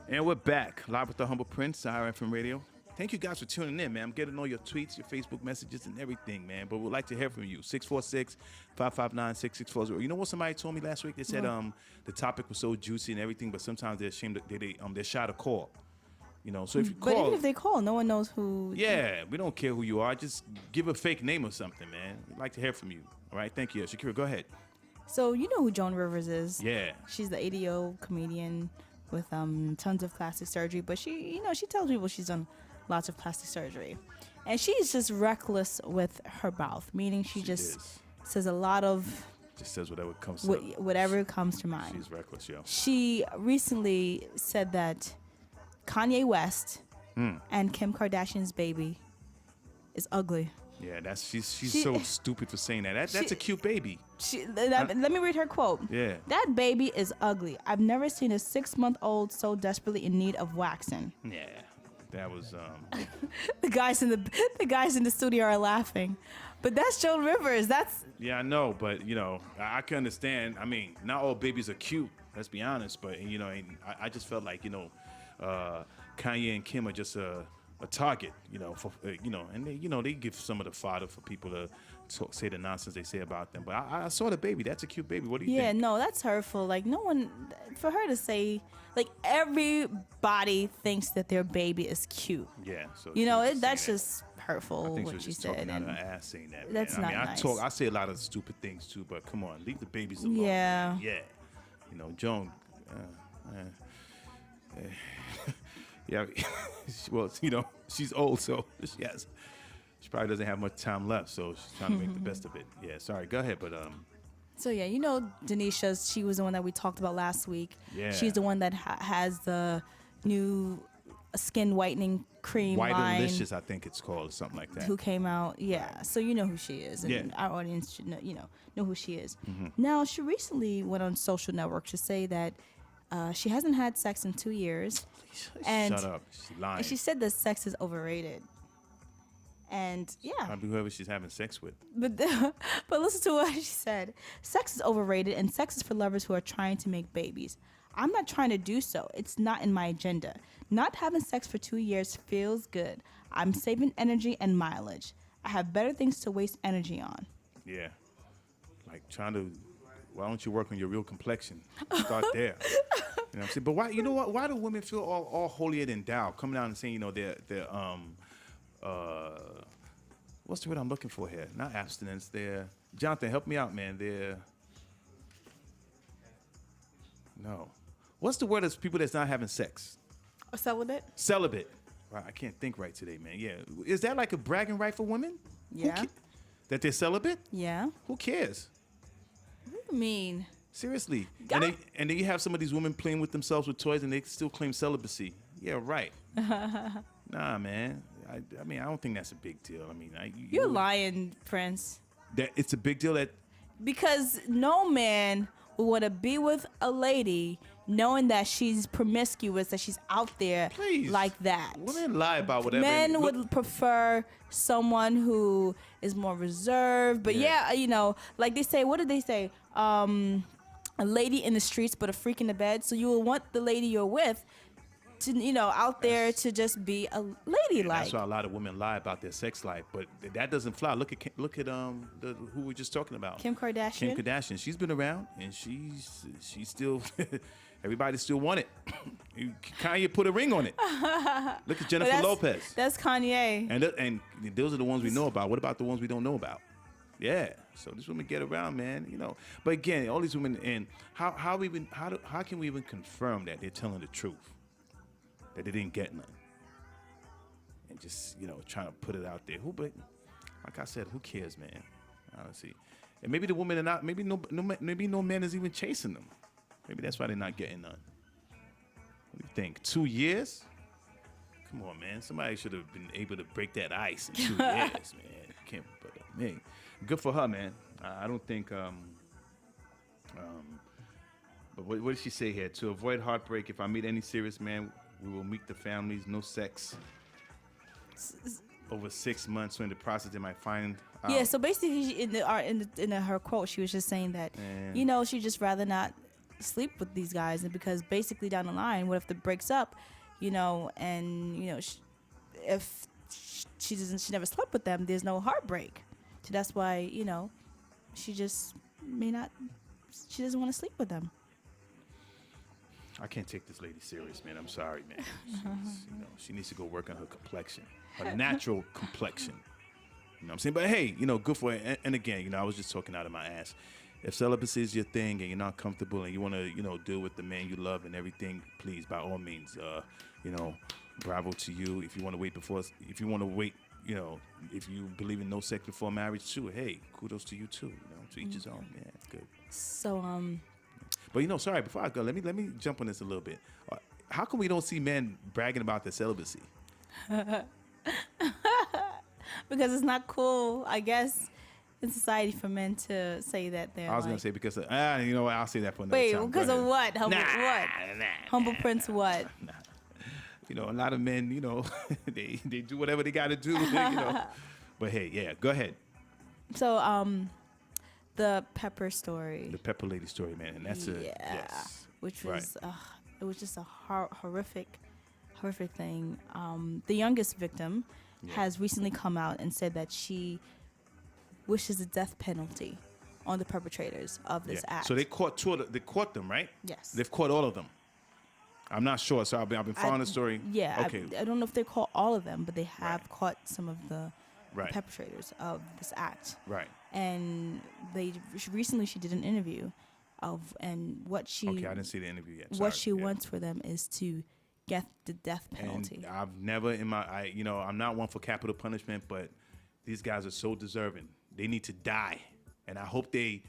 And we're back, live with the Humble Prince, IRFM Radio. Thank you guys for tuning in, man. I'm getting all your tweets, your Facebook messages, and everything, man. But we'd like to hear from you. 646-559-6640. You know what somebody told me last week? They said the topic was so juicy and everything, but sometimes they're ashamed that they're shy to call. You know, so if you call, but even if they call, no one knows who. Yeah, we don't care who you are. Just give a fake name or something, man. We'd like to hear from you. All right, thank you. Shakira, go ahead. So you know who Joan Rivers is? Yeah. She's the ADO comedian with tons of plastic surgery, but she tells people she's done lots of plastic surgery, and she's just reckless with her mouth, meaning she just says a lot of. Just says whatever comes. Whatever comes to mind. She's reckless, yo. She recently said that Kanye West and Kim Kardashian's baby is ugly. Yeah, she's so stupid for saying that. That's a cute baby. Let me read her quote. Yeah. That baby is ugly. I've never seen a 6-month-old so desperately in need of waxing. Yeah, that was. The guys in the studio are laughing, but that's Joan Rivers. That's. Yeah, I know, but I can understand. I mean, not all babies are cute. Let's be honest, but I just felt like Kanye and Kim are just a target, for and they give some of the fodder for people to say the nonsense they say about them. But I saw the baby. That's a cute baby. What do you think? Yeah, no, that's hurtful. Like no one, for her to say, like everybody thinks that their baby is cute. Yeah, so that's just hurtful. I think what she was she just said. talking out of her ass saying that. That's man. not nice. I say a lot of stupid things too, but come on, leave the babies alone. Yeah. Yeah. Joan. Yeah, well, she's old, so she probably doesn't have much time left, so she's trying to make the best of it. Yeah, sorry, go ahead, but So yeah, Denisha, she was the one that we talked about last week. Yeah. She's the one that has the new skin whitening cream line. White-alicious, I think it's called, something like that. Who came out? Yeah, so you know who she is, and Yeah. our audience should know who she is. Now, she recently went on social network to say that she hasn't had sex in 2 years. And shut up, she's lying. And she said that sex is overrated. And yeah. Probably whoever she's having sex with. But listen to what she said. Sex is overrated, and sex is for lovers who are trying to make babies. I'm not trying to do so. It's not in my agenda. Not having sex for 2 years feels good. I'm saving energy and mileage. I have better things to waste energy on. Yeah. Like why don't you work on your real complexion? Start there. You know what I'm saying? But why? You know what? Why do women feel all holier than thou? Coming out and saying, they're what's the word I'm looking for here? Not abstinence. They're Jonathan. Help me out, man. No. What's the word of people that's not having sex? A celibate? Celibate. Wow, I can't think right today, man. Yeah. Is that like a bragging right for women? Yeah. That they're celibate? Yeah. Who cares? What do you mean? Seriously. And then you have some of these women playing with themselves with toys and they still claim celibacy. Yeah, right. Nah, man. I mean, I don't think that's a big deal. I mean, you're lying, Prince. That it's a big deal because no man would want to be with a lady knowing that she's promiscuous, that she's out there like that. Women lie about whatever. Men would prefer someone who is more reserved. But yeah, like they say, what did they say? A lady in the streets, but a freak in the bed. So you will want the lady you're with to, out there to just be a ladylike. That's why a lot of women lie about their sex life, but that doesn't fly. Look at who we were just talking about. Kim Kardashian. Kim Kardashian. She's been around, and she's still. Everybody still want it. Kanye put a ring on it. Look at Jennifer Lopez. That's Kanye. And those are the ones we know about. What about the ones we don't know about? Yeah. So these women get around, man. But again, all these women, and how can we even confirm that they're telling the truth? That they didn't get none, and just trying to put it out there. But like I said, who cares, man? Honestly, and maybe the women are not. Maybe no man is even chasing them. Maybe that's why they're not getting none. What do you think? 2 years? Come on, man. Somebody should have been able to break that ice in 2 years, man. Can't, but man, good for her, man. I don't think. But what did she say here? To avoid heartbreak, if I meet any serious man, we will meet the families. No sex. Over 6 months. So in the process, they might find out. Yeah. So basically, in her quote, she was just saying that she'd just rather not sleep with these guys, and because basically down the line, what if it breaks up, and if she never slept with them, there's no heartbreak. So that's why she just she doesn't want to sleep with them. I can't take this lady serious, man. I'm sorry, man. She needs to go work on her complexion, her natural complexion. You know what I'm saying? But hey, good for it. And again, I was just talking out of my ass. If celibacy is your thing and you're not comfortable and you want to, deal with the man you love and everything, please, by all means, bravo to you. If you want to wait if you believe in no sex before marriage too, hey, kudos to you too. To each his own. Yeah, good. So But sorry, before I go, let me jump on this a little bit. How come we don't see men bragging about their celibacy? Because it's not cool, I guess, in society for men to say that they're. I was gonna say because I'll say that for another wait, time. because of what? Humble Nah, Prince what? Nah. A lot of men, they do whatever they got to do. But hey, yeah, go ahead. So the Pepper story. The Pepper Lady story, man, and that's yes. Which was it was just a horrific thing. The youngest victim has recently come out and said that she wishes the death penalty on the perpetrators of this act. So they caught they caught them, right? Yes. They've caught all of them. I'm not sure, so I've been following the story. Yeah. Okay. I don't know if they caught all of them, but they have caught some of the perpetrators of this act. Right. And recently she did an interview and what she. Okay, I didn't see the interview yet. What she wants for them is to get the death penalty. And I've never I'm not one for capital punishment, but these guys are so deserving. They need to die, and I hope they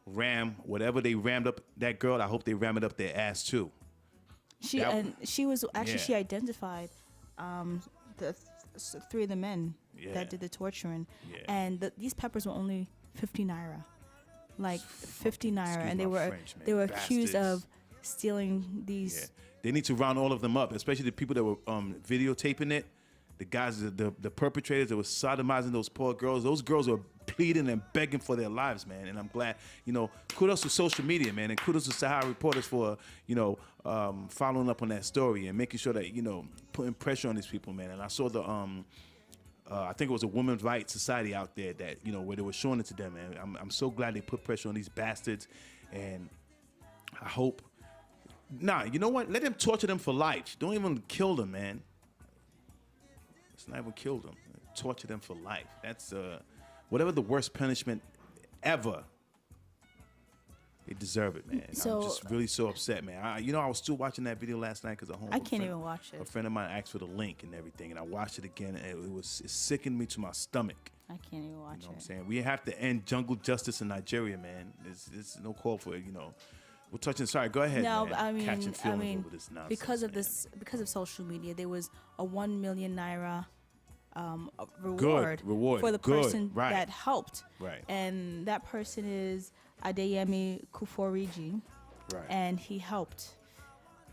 whatever they rammed up that girl. I hope they ram it up their ass too. She identified the three of the men that did the torturing, and these peppers were only 50 naira, like 50 naira, and they were accused of stealing these. Yeah. They need to round all of them up, especially the people that were videotaping it. The guys, the perpetrators that were sodomizing those poor girls. Those girls were pleading and begging for their lives, man. And I'm glad, kudos to social media, man, and kudos to Sahara reporters for, following up on that story and making sure that, putting pressure on these people, man. And I saw the, I think it was a Women's Rights Society out there that, where they were showing it to them, man. I'm so glad they put pressure on these bastards, and I hope. Nah, you know what? Let them torture them for life. Don't even kill them, man. Let's not even kill them. Torture them for life. That's whatever the worst punishment ever. They deserve it, man. So, I'm just really so upset, man. I was still watching that video last night because I can't even watch it. A friend of mine asked for the link and everything, and I watched it again, and it sickened me to my stomach. I can't even watch it. You know what I'm saying? We have to end jungle justice in Nigeria, man. There's no call for it, We're touching. Sorry, go ahead. No, man. I mean, over this nonsense, because of social media, there was a 1 million naira reward for the person that helped. Right. And that person is Adeyemi Kuforiji. Right. And he helped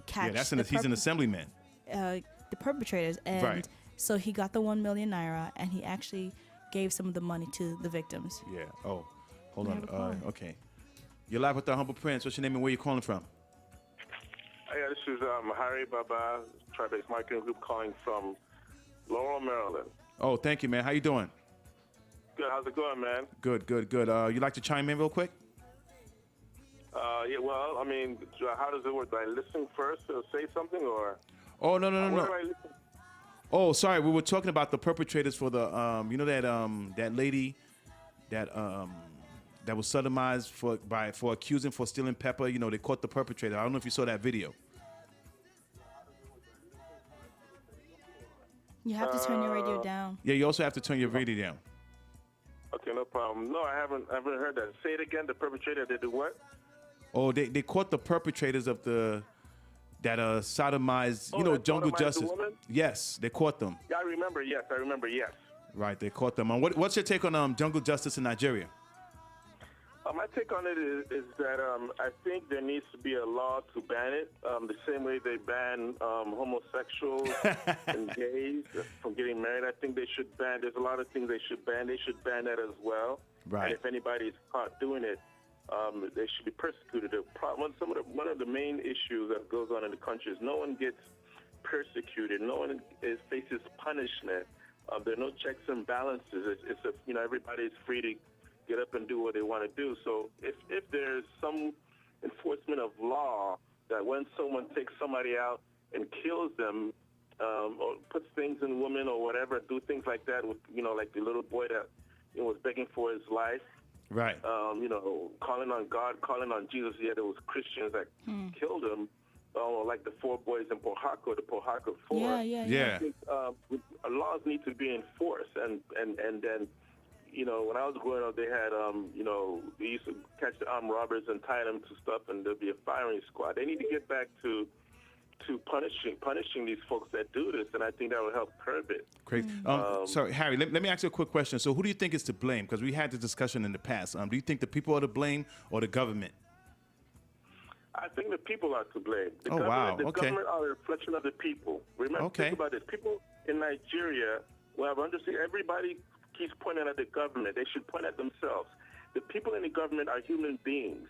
catch. Yeah, he's an assemblyman. The perpetrators, and so he got the 1 million naira, and he actually gave some of the money to the victims. Yeah. Oh, hold on. Okay. You're live with the Humble Prince. What's your name and where you calling from? Yeah, this is Harry Baba, Tri-Base Marketing Group, calling from Laurel, Maryland. Oh, thank you, man. How you doing? Good. How's it going, man? Good. You like to chime in real quick? Yeah, well, I mean, how does it work? Do I listen first or say something, or? Oh, no. Where do I listen? Oh, sorry. We were talking about the perpetrators for the, that lady that was sodomized for accusing for stealing pepper. They caught the perpetrator. I don't know if you saw that video. You have to turn your radio down. Yeah, you also have to turn your radio down. Okay, no problem. No, I haven't heard that. Say it again. The perpetrator, they do what? Oh, they caught the perpetrators of that sodomized, jungle sodomized justice. The woman? Yes, they caught them. Yeah, I remember. Yes. Right, they caught them. What's your take on jungle justice in Nigeria? My take on it is that I think there needs to be a law to ban it, the same way they ban homosexuals and gays from getting married. I think they should ban. There's a lot of things they should ban. They should ban that as well. Right. And if anybody's caught doing it, they should be persecuted. One of the main issues that goes on in the country is no one gets persecuted. No one faces punishment. There are no checks and balances. Everybody is free to get up and do what they want to do. So if there's some enforcement of law that when someone takes somebody out and kills them, or puts things in women or whatever, do things like that with, like the little boy that was begging for his life. Right. Calling on God, calling on Jesus. Yeah, there was Christians that killed him. Like the 4 boys in the Pohaka 4. Yeah. I think laws need to be enforced, and then, when I was growing up, they had, they used to catch the armed robbers and tie them to stuff, and there'd be a firing squad. They need to get back to punishing these folks that do this, and I think that would help curb it. Crazy. Sorry, Harry, let me ask you a quick question. So who do you think is to blame? Because we had the discussion in the past. Do you think the people are to blame or the government? I think the people are to blame. The government are a reflection of the people. Remember, think about this. People in Nigeria, everybody keeps pointing at the government. They should point at themselves. The people in the government are human beings.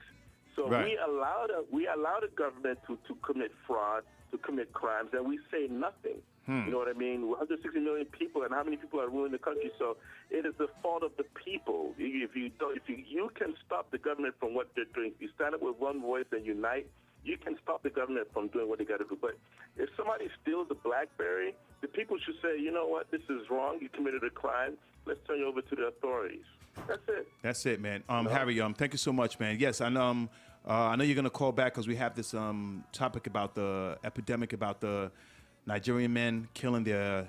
So we allow the government to commit fraud, to commit crimes, and we say nothing. You know what I mean? 160 million people, and how many people are ruling the country? So it is the fault of the people. If you can stop the government from what they're doing, if you stand up with one voice and unite, you can stop the government from doing what they got to do. But if somebody steals a BlackBerry, the people should say, you know what, this is wrong. You committed a crime. Let's turn you over to the authorities. That's it. That's it, man. Harry, thank you so much, man. Yes, I know you're gonna call back because we have this topic about the epidemic about the Nigerian men killing their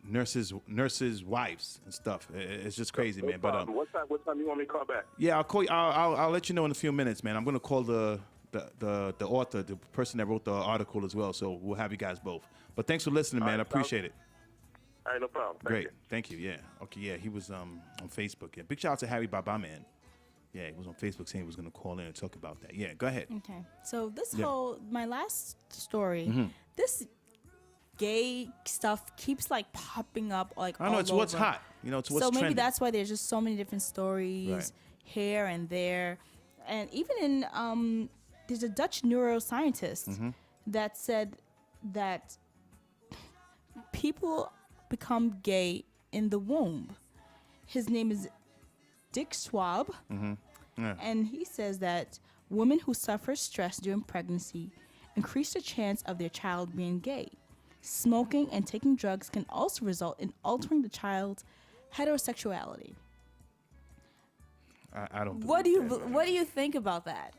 nurses' wives and stuff. It's just crazy, man. But what time you want me to call back? Yeah, I'll call you. I'll let you know in a few minutes, man. I'm gonna call the author, the person that wrote the article as well. So we'll have you guys both. But thanks for listening, man. I appreciate it. All right, no problem. Great. Thank you. Yeah. Okay. Yeah. He was on Facebook. Yeah. Big shout out to Harry Baba, man. Yeah, he was on Facebook saying he was going to call in and talk about that. Yeah. Go ahead. Okay. So my last story, this gay stuff keeps like popping up like I know, it's over. what's hot. It's what's so maybe trending. that's why there's just so many different stories here and there. And even in there's a Dutch neuroscientist that said that people become gay in the womb. His name is Dick Schwab, and he says that women who suffer stress during pregnancy increase the chance of their child being gay. Smoking and taking drugs can also result in altering the child's heterosexuality. I don't. What do you think about that?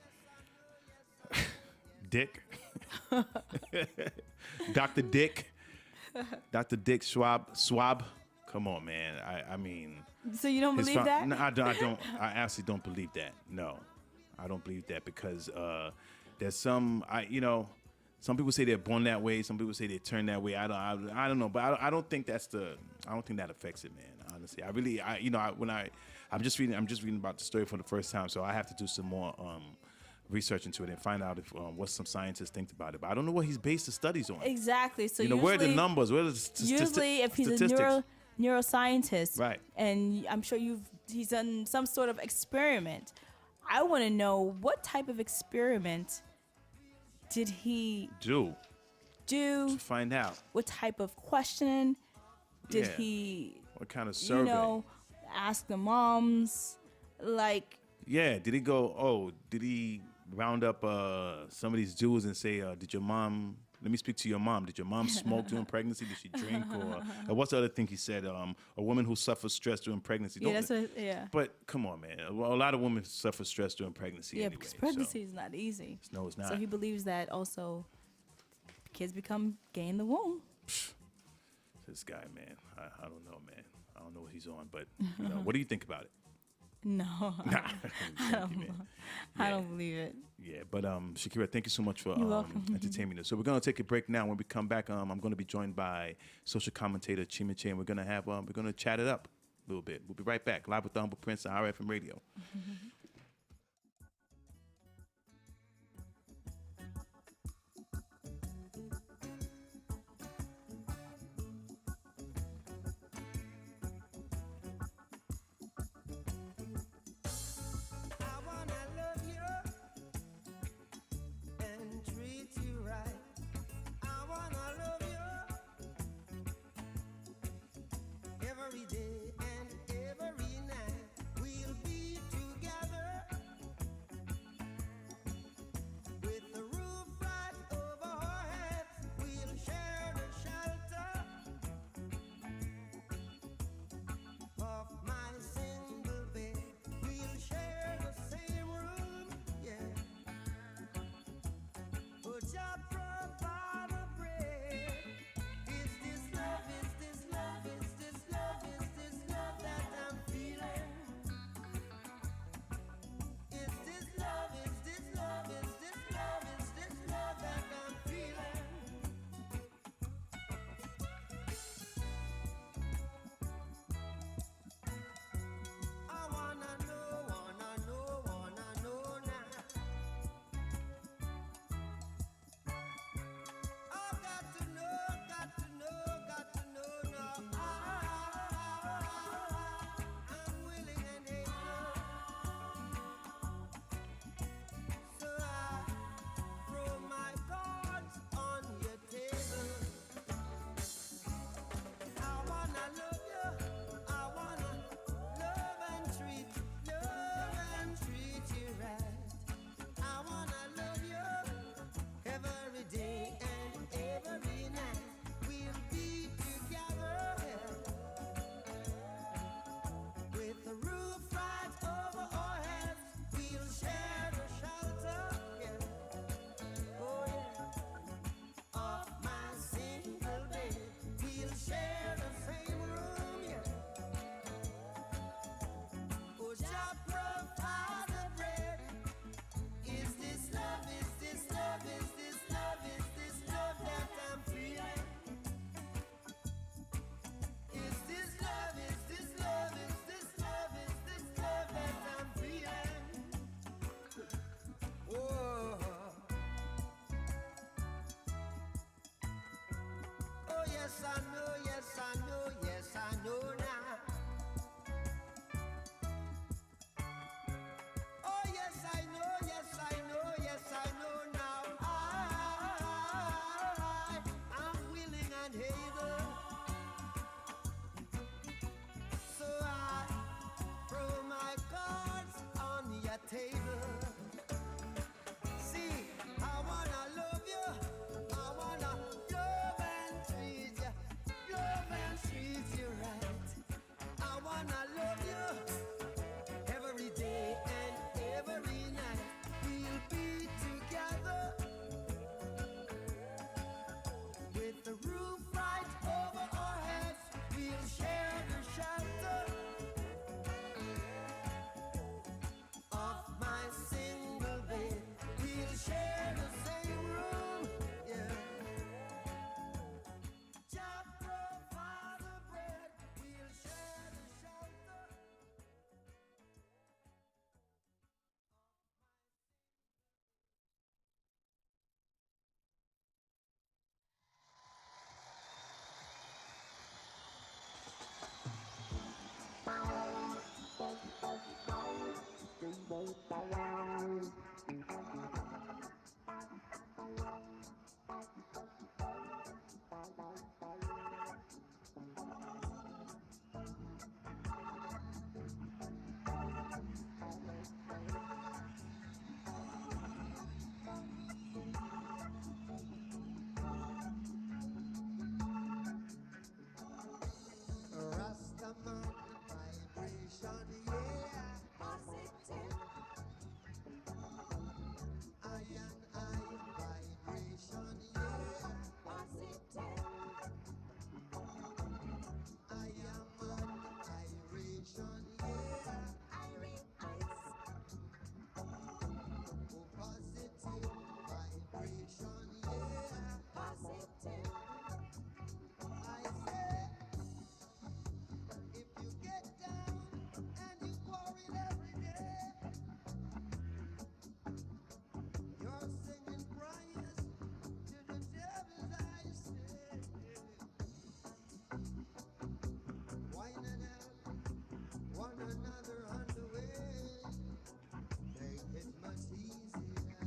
Dick, Dr. Dick, Dr. Dick Schwab. Come on, man. I mean. So you don't believe that? No, I don't. I absolutely don't believe that. No, I don't believe that because there's some. Some people say they're born that way. Some people say they turn that way. I don't know, but I don't think that's I don't think that affects it, man. Honestly, I'm just reading about the story for the first time, so I have to do some more research into it and find out if what some scientists think about it. But I don't know what he's based the studies on. Exactly. So where are the numbers? Where are the usually, if he's a neuroscientist, right? And I'm sure he's done some sort of experiment. I want to know what type of experiment did he do to find out? What type of questioning did he? What kind of survey? Ask the moms, like. Yeah, did he round up some of these Jews and say, did your mom, let me speak to your mom. Did your mom smoke during pregnancy? Did she drink? Or what's the other thing he said? A woman who suffers stress during pregnancy. But come on, man. A lot of women suffer stress during pregnancy anyway. Because pregnancy is not easy. No, it's not. So he believes that also kids become gay in the womb. This guy, man. I don't know, man. I don't know what he's on. But what do you think about it? No, I don't believe it. Yeah, but Shakira, thank you so much for entertaining us. So we're gonna take a break now. When we come back, I'm gonna be joined by social commentator Chi Meche, and we're gonna chat it up a little bit. We'll be right back, live with the Humble Prince on RFM Radio. I wanna love you. I know, yes, I know, yes, I know now. Oh, yes, I know, yes, I know, yes, I know now. I'm willing and able. So I throw my cards on your table. See, I wanna love you. I wanna love and treat you. Love and treat you right. I wanna love you every day and every night. We'll be together with the roof right over our heads. We'll share the shelter of my single bed. We'll share the same room, yeah. Just provide the bread. We'll share the shelter. Rastaman vibration, yeah. Positive. Iron eye vibration, yeah. Positive. I am an iration, yeah. Iron eyes. Oh, positive vibration, yeah. Positive. I say. If you get down and you quarrel every day, you're singing prayers to the devil, I say. Why not help one another on the way? Make it much easier.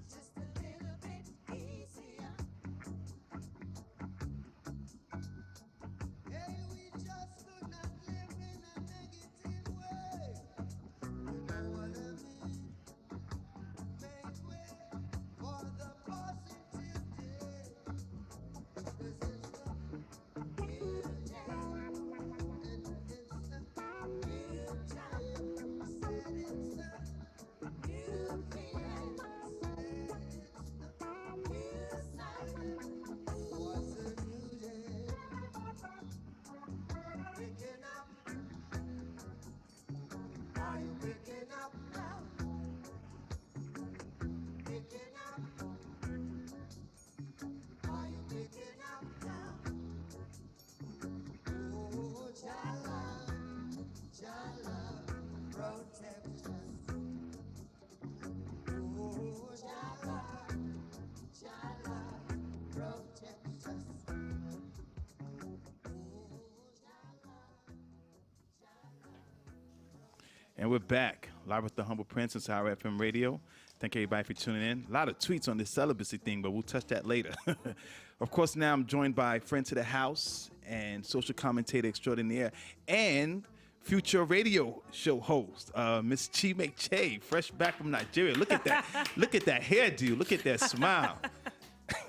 Just a little bit easier. Hey, we just could not live in a negative way. You know what I mean? Make way for the positive day. 'Cause it's the new day. And it's the new time. Said it's the new feeling. Said it's the new sign. What's a new day? Waking up. Are you waking up now? Waking up. Are you waking up now? Oh, Jala, Jala, protect us. Oh, Jala, Jala, protect us. And we're back live with the Humble Prince and Sour FM Radio. Thank everybody for tuning in. A lot of tweets on this celibacy thing, but we'll touch that later. Of course, now I'm joined by friend to the house and social commentator extraordinaire and future radio show host, Miss Chi Meche, fresh back from Nigeria. Look at that. Look at that hairdo. Look at that smile.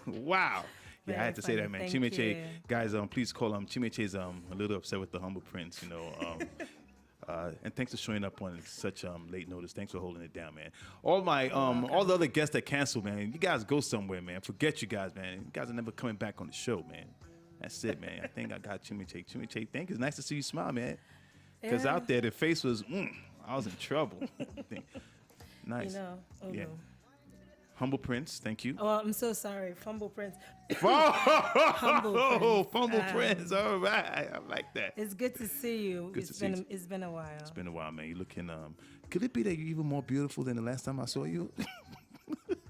Wow. Yeah, I had to say that, man. Chi Meche, guys, please call him. Chi Meche is a little upset with the Humble Prince, you know. And thanks for showing up on such late notice. Thanks for holding it down, man. All my all the other guests that canceled, man, you guys go somewhere, man. Forget you guys, man. You guys are never coming back on the show, man. That's it, man. I think I got Chi Meche. Chi Meche, thank you. It's nice to see you smile, man. Because out there, the face was, I was in trouble. Nice. You know. Yeah. Humble Prince, thank you. Oh, I'm so sorry. Fumble Prince. Fumble Prince. All right. I like that. It's good to see you. It's been a while. It's been a while, man. You're looking, could it be that you're even more beautiful than the last time I saw you?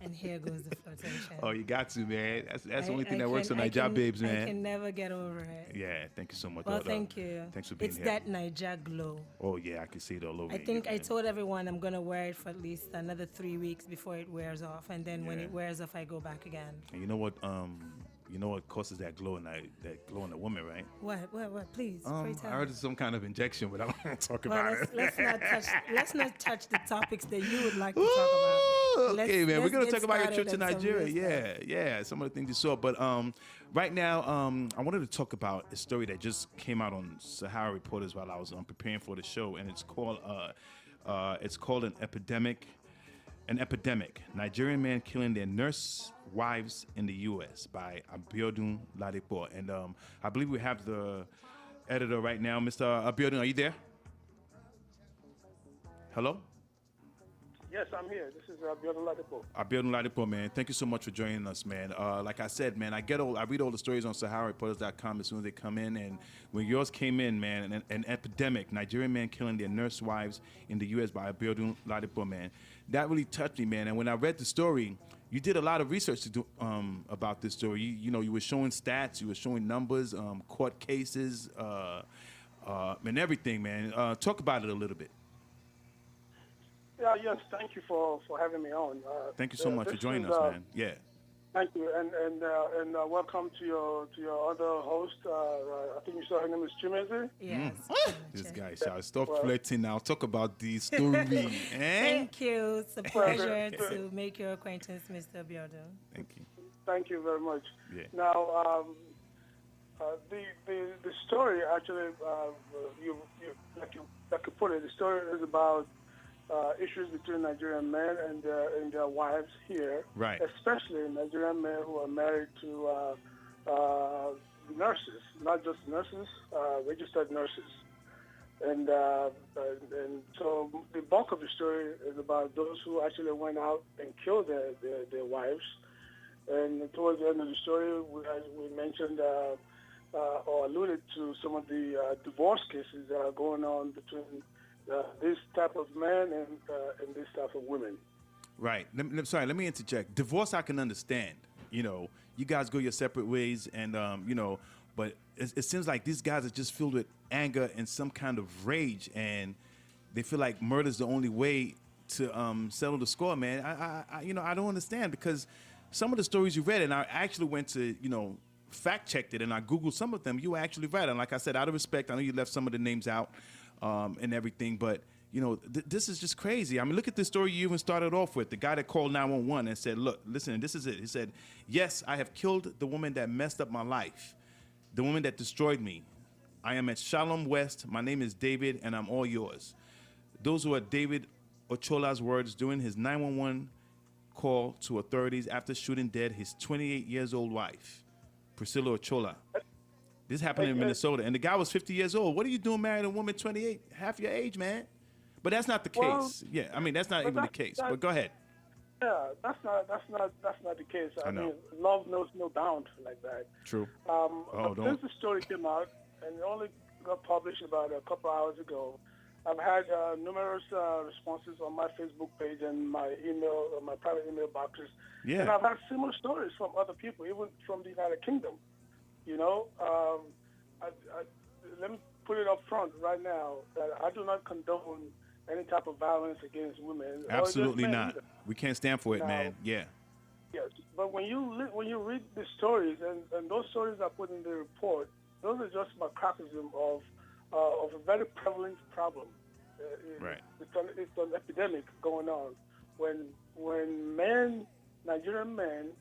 And here goes the flirtation. Oh, you got to, man. That's the only thing I that works on can- I Niger can- babes, I man. can never get over it. Yeah, thank you so much. Well, Elder. thank you. Thanks for being It's here. that Niger glow. Oh yeah, I can see it all over I you, think I man. told everyone I'm gonna wear it for at least another 3 weeks before it wears off, and then when Yeah. it wears off, I go back again. And you know what causes that glow in a woman, right? What? Please, pray tell I heard me. it's some kind of injection, but I don't want to talk Well, about it. let's not touch the topics that you would like to talk about. Okay, Let's- man, we're let's gonna get talk about your trip to started on some Nigeria. real Yeah, some of the things you saw. But right now, I wanted to talk about a story that just came out on Sahara Reporters while I was preparing for the show, and it's called an epidemic. An epidemic: Nigerian man killing their nurse wives in the U.S. by Abiodun Ladipo. And I believe we have the editor right now, Mr. Abiodun. Are you there? Hello. Yes, I'm here. This is Abiodun Ladipo. Abiodun Ladipo, man. Thank you so much for joining us, man. Like I said, man, I read all the stories on SaharaReporters.com as soon as they come in, and when yours came in, man, an epidemic, Nigerian man killing their nurse wives in the U.S. by Abiodun Ladipo, man, that really touched me, man. And when I read the story, you did a lot of research to do about this story. You were showing stats, you were showing numbers, court cases, and everything, man. Talk about it a little bit. Yeah, yes, thank you for having me on. Thank you so much for this joining is, us, man. Yeah. Thank you, and welcome to your other host. I think you saw her name is Chi Meche. Yes. This guy shall stop flirting now. Talk about the story. Thank you. It's a pleasure to make your acquaintance, Mr. Abiodun. Thank you. Thank you very much. Yeah. Now, the story actually, you like you put it, the story is about issues between Nigerian men and their wives here, Right. especially Nigerian men who are married to nurses, not just nurses, registered nurses. And so the bulk of the story is about those who actually went out and killed their wives. And towards the end of the story, we mentioned or alluded to some of the divorce cases that are going on between this type of men and this type of women. Right. Let me interject. Divorce, I can understand. You guys go your separate ways, and but it seems like these guys are just filled with anger and some kind of rage, and they feel like murder is the only way to settle the score, man. I don't understand, because some of the stories you read, and I actually went to fact checked it, and I googled some of them. You were actually right, and like I said, out of respect, I know you left some of the names out. And everything, but this is just crazy. I mean, look at the story you even started off with. The guy that called 911 and said, "Look, listen, this is it." He said, "Yes, I have killed the woman that messed up my life, the woman that destroyed me. I am at Shalom West. My name is David, and I'm all yours." Those were David Ochola's words during his 911 call to authorities after shooting dead his 28 years old wife, Priscilla Ochola. This happened in Minnesota, and the guy was 50 years old. What are you doing marrying a woman 28, half your age, man? But that's not the case. Well, Yeah, I mean, that's not even the case. But go ahead. Yeah, that's not the case. I know. mean, love knows no bounds like that. True. Since the story came out and it only got published about a couple hours ago, I've had numerous responses on my Facebook page and my email, my private email boxes. Yeah. And I've had similar stories from other people, even from the United Kingdom. Let me put it up front right now that I do not condone any type of violence against women. or Absolutely against men not. either. We can't stand for it, No. man. Yeah. Yes, but when you read the stories and those stories are put in the report, those are just macrocosm of a very prevalent problem. Right. It's an epidemic going on when Nigerian men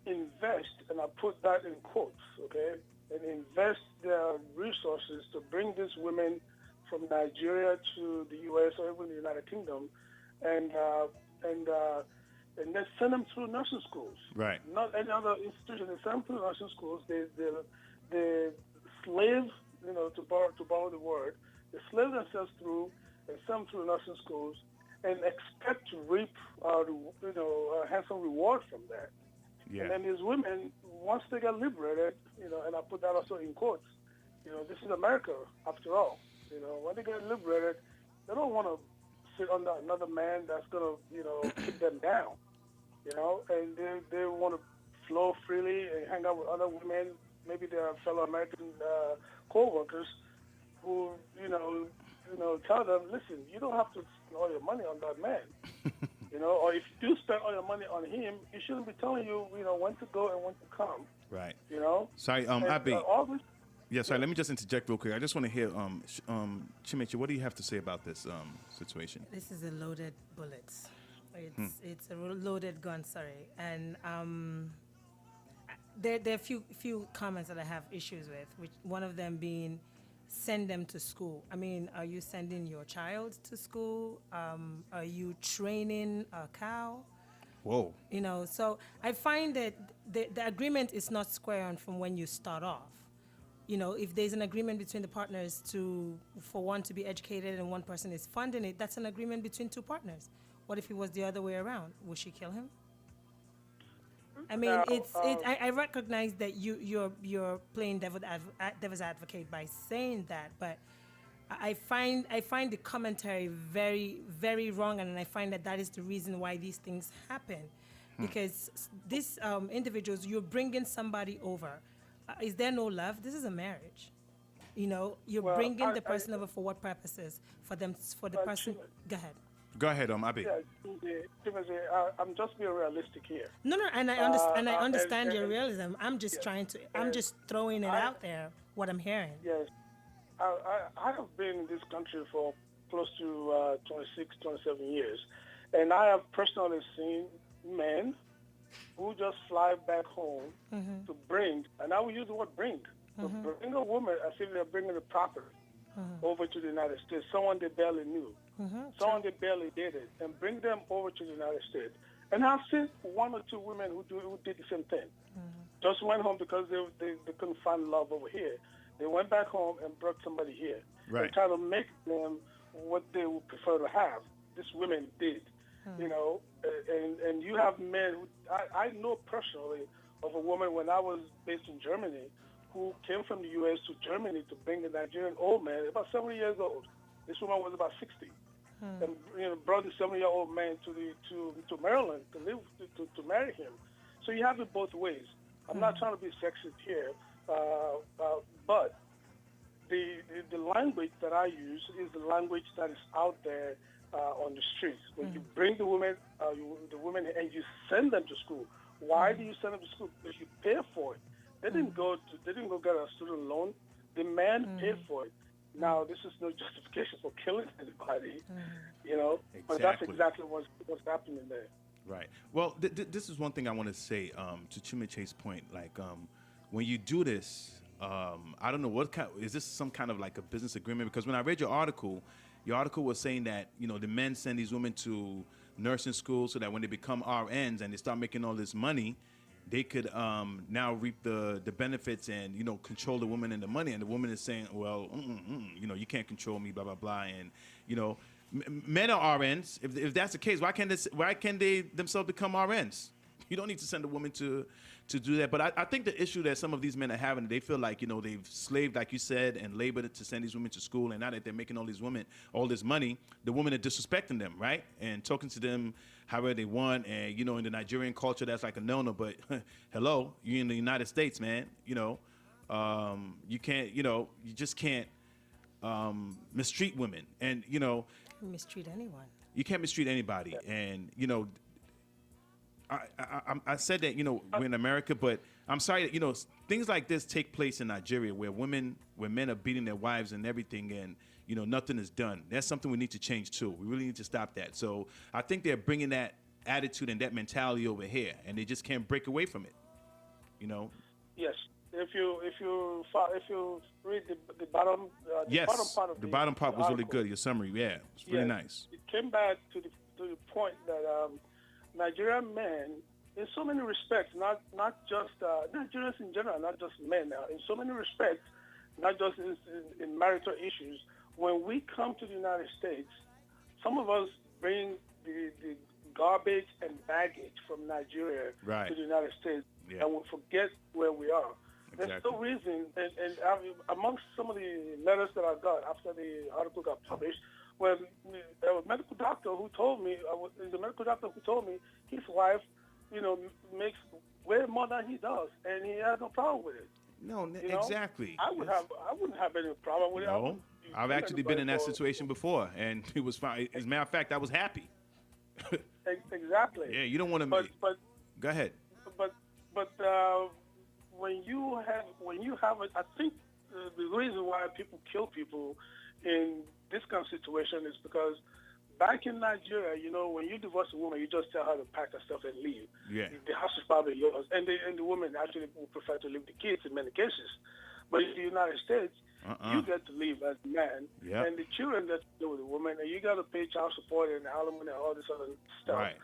invest, and I put that in quotes, okay, and invest their resources to bring these women from Nigeria to the U.S. or even the United Kingdom, and then send them through nursing schools. Right. Not any other institution. They send them through nursing schools. They slave, to borrow the word, they slave themselves through and send them through nursing schools and expect to reap, a handsome reward from that. Yeah. And then these women, once they get liberated, and I put that also in quotes, this is America after all. When they get liberated, they don't want to sit under another man that's going to, keep them down. and they want to flow freely and hang out with other women, maybe their fellow American co-workers, who tell them, listen, you don't have to spend all your money on that man, or if you do spend all your money on him, he shouldn't be telling you, when to go and when to come, Right. you know. Sorry, And, Abi. all this, Yeah, sorry. Let me just interject real quick. I just want to hear, Chi Meche, what do you have to say about this situation? This is a loaded bullet. It's a loaded gun, sorry. And there are few comments that I have issues with, which one of them being send them to school. I mean, are you sending your child to school? Are you training a cow? Whoa. So I find that the agreement is not square on from when you start off. If there's an agreement between the partners for one to be educated and one person is funding it, that's an agreement between two partners. What if it was the other way around? Would she kill him? I mean, Now, I recognize that you're playing devil's advocate by saying that, but I find the commentary very, very wrong, and I find that is the reason why these things happen, because these individuals, you're bringing somebody over. Is there no love? This is a marriage. You're Well, bringing the person over for what purposes? For the person. Go ahead. Go ahead, Abi. I'm just being realistic here. No, and I understand your realism. I'm just I'm just throwing it out there, what I'm hearing. Yes. I have been in this country for close to 26, 27 years, and I have personally seen men who just fly back home to bring, and I will use the word bring, to bring a woman as if they're bringing a property over to the United States, someone they barely knew, someone they barely dated, and bring them over to the United States. And I've seen one or two women who did the same thing. Just went home because they couldn't find love over here. They went back home and brought somebody here. Right. And try to make them what they would prefer to have. These women did, and you have men who, I know personally of a woman when I was based in Germany who came from the U.S. to Germany to bring a Nigerian old man, about 70 years old. This woman was about 60. And brought the 70-year-old man to Maryland to live, to marry him. So you have it both ways. I'm not trying to be sexist here, but the language that I use is the language that is out there on the streets. When you bring the women, and you send them to school. Why do you send them to school? Because you pay for it. They didn't go get a student loan. The man paid for it. Now, this is no justification for killing anybody, but that's exactly what's happening there. Right. Well, this is one thing I want to say to Chi Meche's point. Like, when you do this, I don't know what kind. Is this some kind of like a business agreement? Because when I read your article was saying that the men send these women to nursing school so that when they become RNs and they start making all this money, they could now reap the benefits and control the woman and the money. And the woman is saying, well, you can't control me, blah blah blah. And men are RNs. If that's the case, why can't they themselves become RNs? You don't need to send a woman to do that. But I think the issue that some of these men are having, they feel like they've slaved, like you said, and labored to send these women to school, and now that they're making all this money, the women are disrespecting them, right? And talking to them however they want. And in the Nigerian culture, that's like a no-no. But hello, you're in the United States, man. You can't, you just can't mistreat women, and Mistreat anyone. you can't mistreat anybody. And I said that we're in America, but I'm sorry that things like this take place in Nigeria, where men are beating their wives and everything, and nothing is done. That's something we need to change too. We really need to stop that. So I think they're bringing that attitude and that mentality over here, and they just can't break away from it. Yes. If you read the bottom, yes, bottom part of the bottom part was really article, good. Your summary, yeah, it's really nice. It came back to the point that Nigerian men, in so many respects, not just Nigerians in general, not just men now, in so many respects, not just in marital issues, when we come to the United States, some of us bring the garbage and baggage from Nigeria to the United States, and we forget where we are. Exactly. There's no reason, and amongst some of the letters that I got after the article got published, when a medical doctor who told me, his wife makes way more than he does, and he has no problem with it. No, You know? exactly. I wouldn't have any problem with it. I No, wouldn't I've sue actually been anybody in that for- situation before, and it was fine. As a matter of fact, I was happy. Exactly. Yeah, you don't want to. But Go ahead. but when you have it, I think the reason why people kill people in this kind of situation is because back in Nigeria, when you divorce a woman, you just tell her to pack her stuff and leave. Yeah. The house is probably yours, and the woman actually would prefer to leave the kids in many cases. But in the United States, you get to leave as a man, Yep. and the children get to live with the woman, and you got to pay child support and alimony and all this other stuff. Right.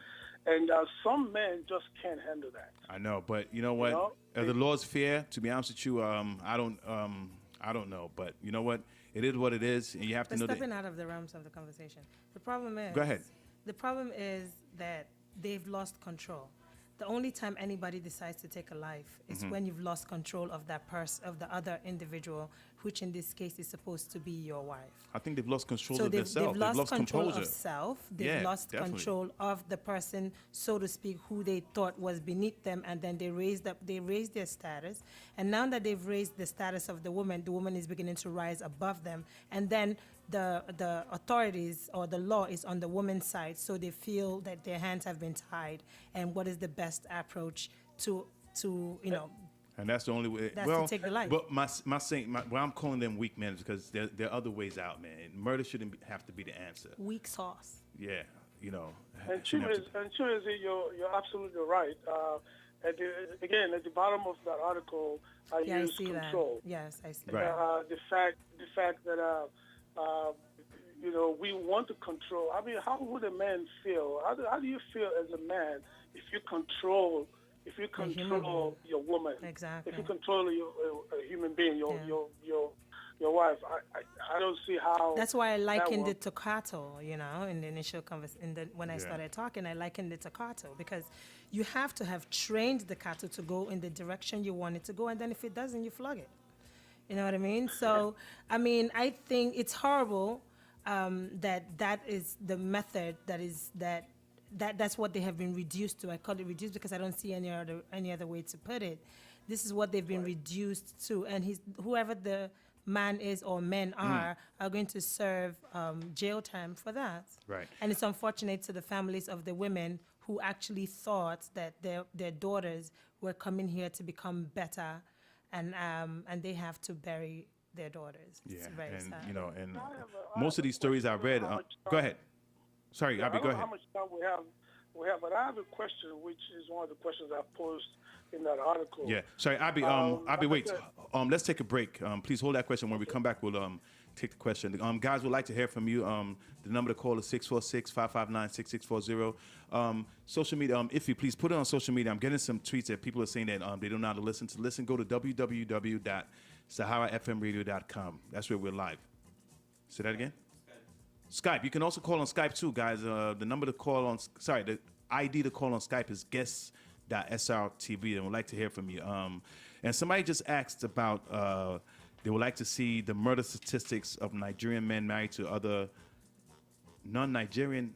And some men just can't handle that. I know, but you know what? Are the laws fair? To be honest with you, I don't know, but you know what? It is what it is, and you have to We're know that. stepping out of the realms of the conversation. The problem is. Go ahead. The problem is that they've lost control. The only time anybody decides to take a life is Mm-hmm. when you've lost control of that person, of the other individual, which in this case is supposed to be your wife. I think they've lost control So of they've themselves. lost control composure. of self. They've Yeah, lost definitely. control of the person, so to speak, who they thought was beneath them, and then they raised their status. And now that they've raised the status of the woman is beginning to rise above them. And then the authorities or the law is on the woman's side, so they feel that their hands have been tied. And what is the best approach to And that's the only way. That's to take the life. But well, I'm calling them weak men because there are other ways out, man. Murder shouldn't have to be the answer. weak sauce? Yeah, And shouldn't have to- seriously, you're absolutely right. At the bottom of that article, I Yeah, I use see control. that. Yes, I see. Right. The fact that we want to control. I mean, how would a man feel? How do you feel as a man if you control human being. your woman? Exactly. If you control a human being, Yeah. your wife, I don't see how. That's why I likened works. it to cattle, in the initial conversation. When I Yeah. started talking, I likened it to cattle because you have to have trained the cattle to go in the direction you want it to go, and then if it doesn't, you flog it. You know what I mean? So, I mean, I think it's horrible that is the method that's what they have been reduced to. I call it reduced because I don't see any other way to put it. This is what they've been reduced to, and whoever the man is or men are going to serve jail time for that. Right. And it's unfortunate to the families of the women who actually thought that their daughters were coming here to become better, and they have to bury their daughters. It's Yeah, very and sad. and most of these stories I read. Go ahead. Sorry, I Abby, don't go know ahead. how much time we have, but I have a question, which is one of the questions I posed in that article. Yeah, sorry, Abby. Abby, wait. Let's take a break. Please hold that question. When we come back, we'll take the question. Guys, would like to hear from you. The number to call is 646-559-6640. Social media. If you please put it on social media. I'm getting some tweets that people are saying that they don't know how to listen. To listen, go to www.saharafmradio.com. That's where we're live. Say that again. Skype. You can also call on Skype too, guys. The number to call on, the ID to call on Skype is guest.srtv, and we'd like to hear from you. And somebody just asked about, they would like to see the murder statistics of Nigerian men married to other non-Nigerian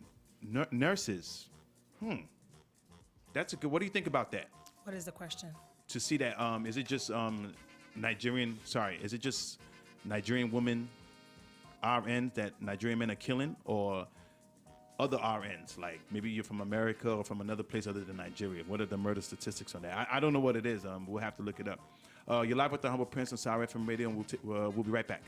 nurses. That's a good, what do you think about that? What is the question? To see that, is it just Nigerian women RNs that Nigerian men are killing, or other RNs, like maybe you're from America or from another place other than Nigeria? What are the murder statistics on that? I don't know what it is. We'll have to look it up. You're live with the Humble Prince on Sahara FM Radio, and we'll be right back.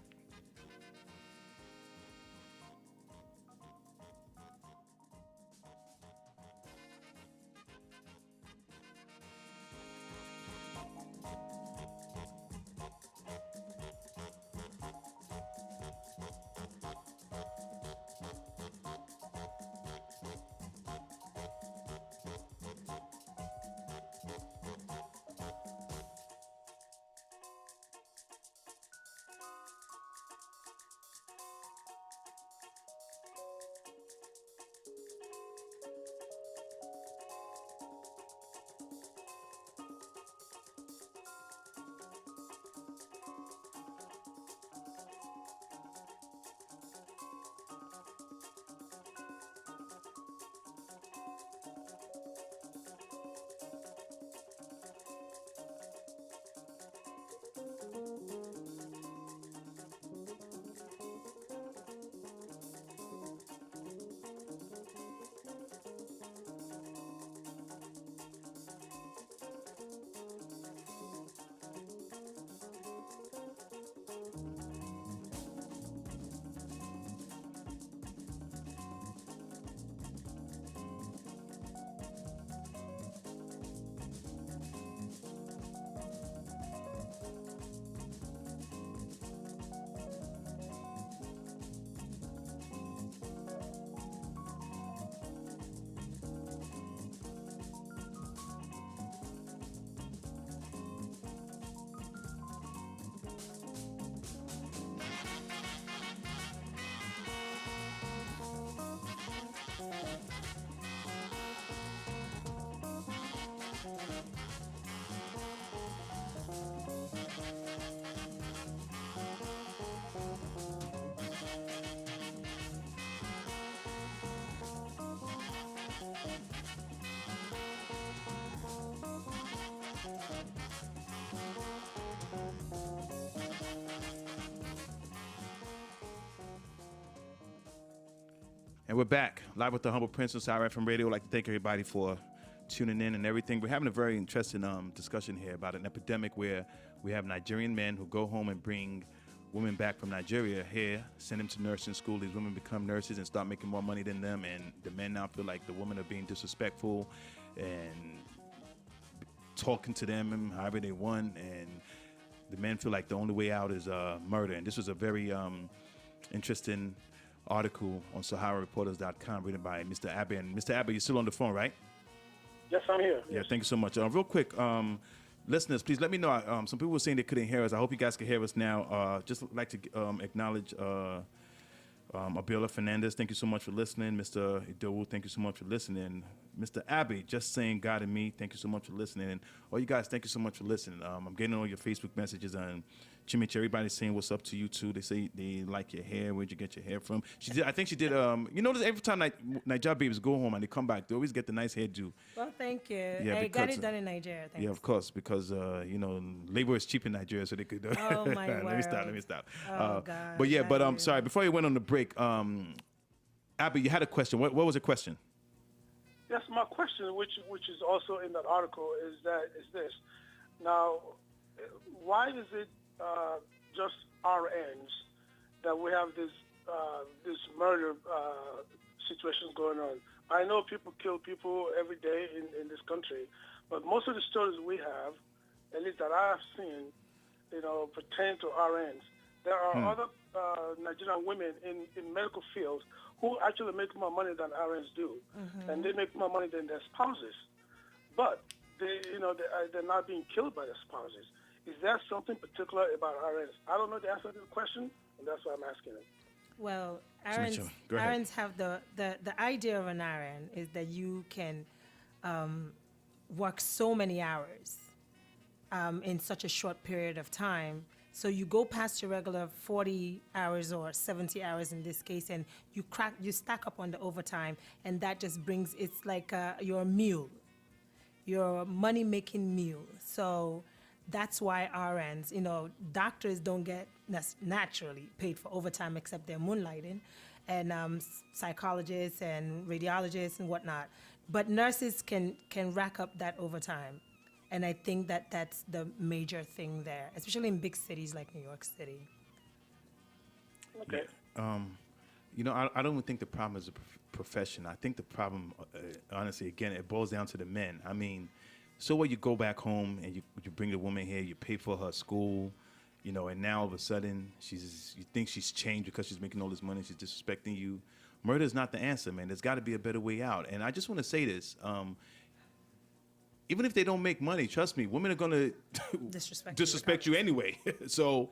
And we're back live with the Humble Prince on Sour FM Radio. I'd like to thank everybody for tuning in and everything. We're having a very interesting discussion here about an epidemic where we have Nigerian men who go home and bring women back from Nigeria here, send them to nursing school. These women become nurses and start making more money than them, and the men now feel like the women are being disrespectful and talking to them however they want, and the men feel like the only way out is murder. And this was a very interesting article on SaharaReporters.com written by Mr. Abbey. And Mr. Abbey, you're still on the phone, right? Yes, I'm here. Yeah, Yes. thank you so much. Real quick, listeners, please let me know. Some people were saying they couldn't hear us. I hope you guys can hear us now. Just like to acknowledge Abiola Fernandez. Thank you so much for listening. Mr. Idowu, thank you so much for listening. Mr. Abbey, just saying God and me, thank you so much for listening. And all you guys, thank you so much for listening. I'm getting all your Facebook messages on Chi Meche. Everybody's saying what's up to you too. They say they like your hair. Where'd you get your hair from? She did. I think she did. You notice every time Nigeria babies go home and they come back, they always get the nice hairdo. Well, thank you. Yeah, I got because, it done in Nigeria. Thanks. Yeah, of course, because labor is cheap in Nigeria, so they could. Oh my Let word. me stop. Oh, God. But yeah, I sorry. Before you went on the break, Abby, you had a question. What was the question? Yes, my question, which is also in that article, is this. Now, why is it just RNs that we have this murder situations going on? I know people kill people every day in this country, but most of the stories we have, at least that I have seen, pertain to RNs. There are other Nigerian women in medical fields who actually make more money than RNs do, and they make more money than their spouses. But they're not being killed by their spouses. Is there something particular about RNs? I don't know the answer to the question, and that's why I'm asking it. Well, Go ahead. RNs have the idea of an RN is that you can work so many hours in such a short period of time. So you go past your regular 40 hours or 70 hours in this case, and you stack up on the overtime, and that just brings, it's like your meal, your money-making meal. So that's why RNs, doctors don't get naturally paid for overtime except they're moonlighting, and psychologists and radiologists and whatnot. But nurses can rack up that overtime. And I think that's the major thing there, especially in big cities like New York City. Okay. I don't even think the problem is a profession. I think the problem, honestly, again, it boils down to the men. I mean, so what, you go back home and you bring the woman here, you pay for her school, and now all of a sudden you think she's changed because she's making all this money, she's disrespecting you. Murder is not the answer, man. There's got to be a better way out. And I just want to say this. Even if they don't make money, trust me, women are going to disrespect you anyway. So,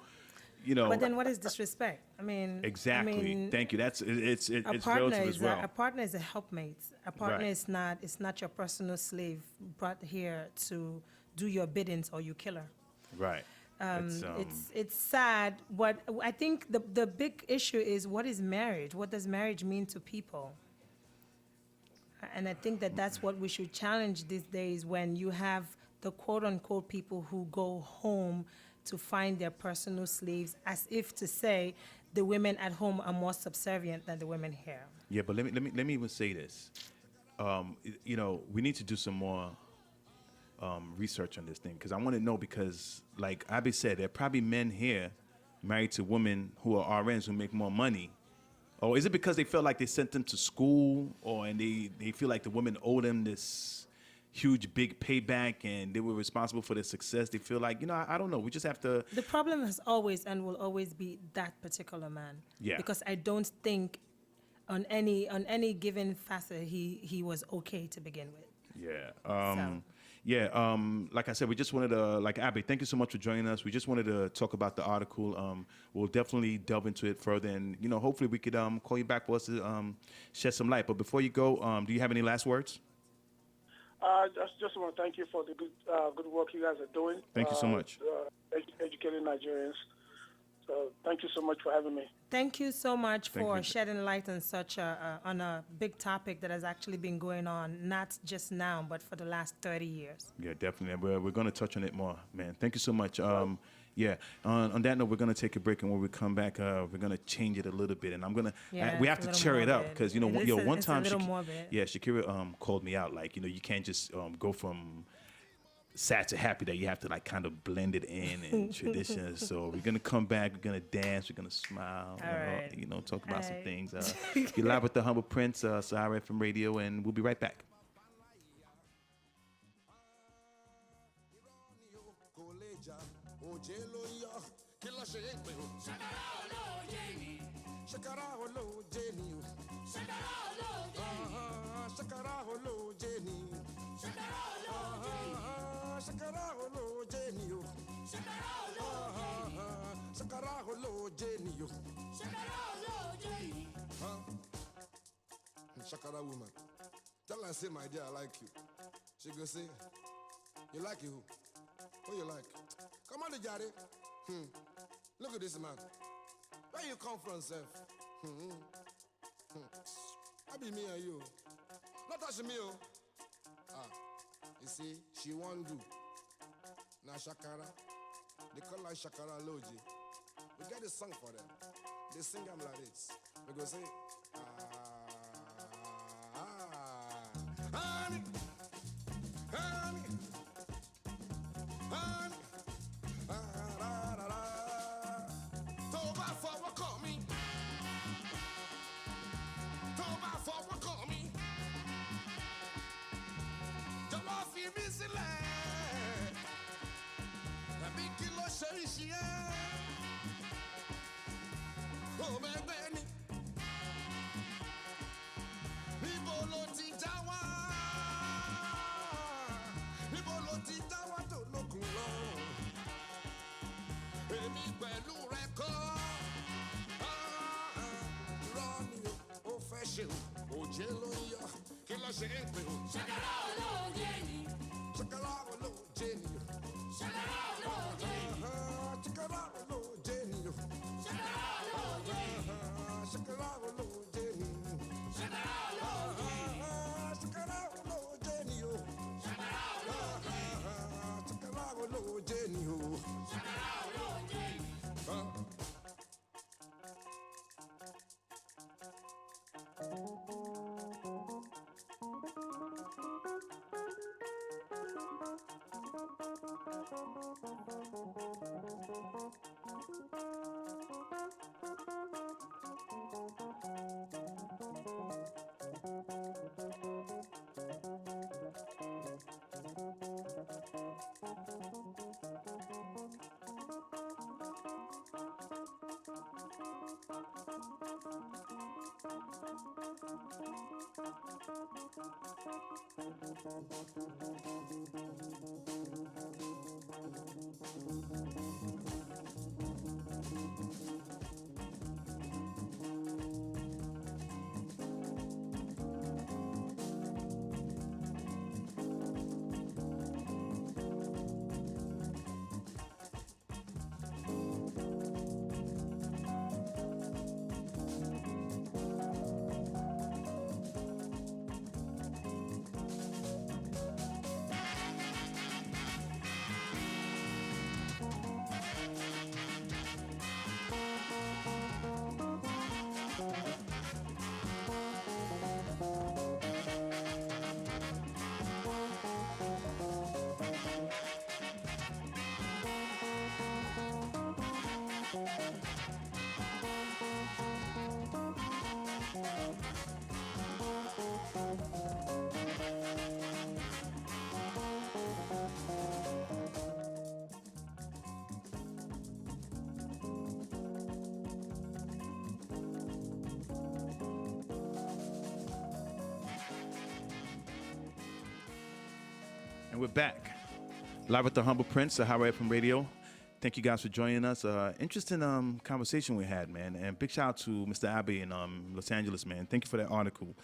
But then what is disrespect? I mean... Exactly. Thank you. It's relative as well. A partner is a helpmate. A partner is not your personal slave brought here to do your biddings or you kill her. Right. It's sad. What I think the big issue is, what is marriage? What does marriage mean to people? And I think that's what we should challenge these days, when you have the quote-unquote people who go home to find their personal slaves, as if to say the women at home are more subservient than the women here. Yeah, but let me even say this. We need to do some more research on this thing, because I want to know, because like Abby said, there are probably men here married to women who are RNs who make more money. Or is it because they felt like they sent them to school, and they feel like the women owe them this huge, big payback, and they were responsible for their success? They feel like, I don't know. We just have to... The problem has always and will always be that particular man. Yeah. Because I don't think on any given facet he was okay to begin with. Yeah. Like I said, we just wanted to, like, Abby, thank you so much for joining us. We just wanted to talk about the article. We'll definitely delve into it further, and, hopefully we could call you back for us to shed some light. But before you go, do you have any last words? Just want to thank you for the good work you guys are doing. Thank you so much. Educating Nigerians. So thank you so much for having me. Thank you so much Thank for you. shedding light on such on a big topic that has actually been going on, not just now, but for the last 30 years. Yeah, definitely. We're going to touch on it more, man. Thank you so much. Yeah. On that note, we're gonna take a break, and when we come back, we're gonna change it a little bit, and I'm gonna Yeah, we have it's a to little cheer it up morbid. because It is one it's a time little morbid. Shakira called me out like you can't just go from sad to happy, that you have to like kind of blend it in and tradition. So we're gonna come back, we're gonna dance, we're gonna smile, right. talk about some Alright. things. You're live with the Humble Prince, Sahara FM Radio, and we'll be right back. Shakara woman. Tell her, say, my dear, I like you. She go say, you like you? Who you like? Come on, Jare. Look at this man. Where you come from, sir? I be me and you. Not touch me, oh. You see, she won't do. Now Shakara, they call her Shakara Loji. We get a song for them. They sing them like this. We go say, honey, honey, honey, Toba for what call me. Toba for what call me. Jama fi bisile. La big kilo sherishia. Oh, baby. Níbo ló ti já wá? Níbo ló ti já wá tó lókun lọ? Èmi pẹ̀lú rẹ kọ́. Irọ́ ni ó fẹ́ ṣe o, òjé ló ń yọ, kí ló ṣe é pé o? Ṣàkàrà olóòjé ni. Ṣàkàrà olóòjé ni o. Ṣàkàrà olóòjé ni. Ṣàkàrà olóòjé ni o. Ṣàkàrà olóòjé ni. Ṣàkàrà olóòjé ni. Ṣàkàrà olóòjé ni. Ṣàkàrà olóòjé ni o. Ṣàkàrà olóòjé ni. Ṣàkàrà olóòjé ni o. Ṣàkàrà olóòjé ni. And we're back. Live with the Humble Prince, Sahara FM Radio. Thank you guys for joining us. Interesting conversation we had, man. And big shout out to Mr. Abbey in Los Angeles, man. Thank you for that article.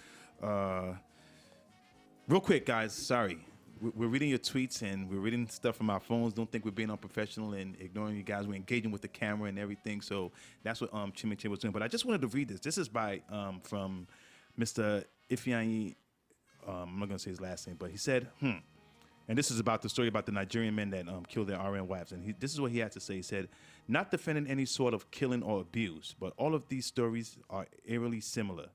Real quick, guys, sorry. We're reading your tweets and we're reading stuff from our phones. Don't think we're being unprofessional and ignoring you guys. We're engaging with the camera and everything. So that's what Chi Meche was doing. But I just wanted to read this. This is by from Mr. Ifeanyi. I'm not going to say his last name, but he said, And this is about the story about the Nigerian men that killed their RN wives. And this is what he had to say. He said, not defending any sort of killing or abuse, but all of these stories are eerily similar.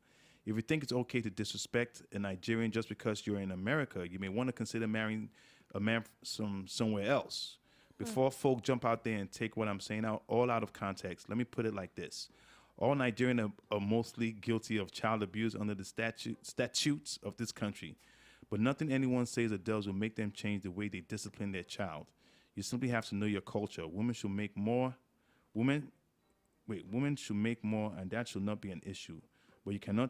If you think it's okay to disrespect a Nigerian just because you're in America, you may want to consider marrying a man from somewhere else. Before folk jump out there and take what I'm saying all out of context, let me put it like this. All Nigerians are mostly guilty of child abuse under the statutes of this country. But nothing anyone says or does will make them change the way they discipline their child. You simply have to know your culture. Women should make more, and that should not be an issue. But you cannot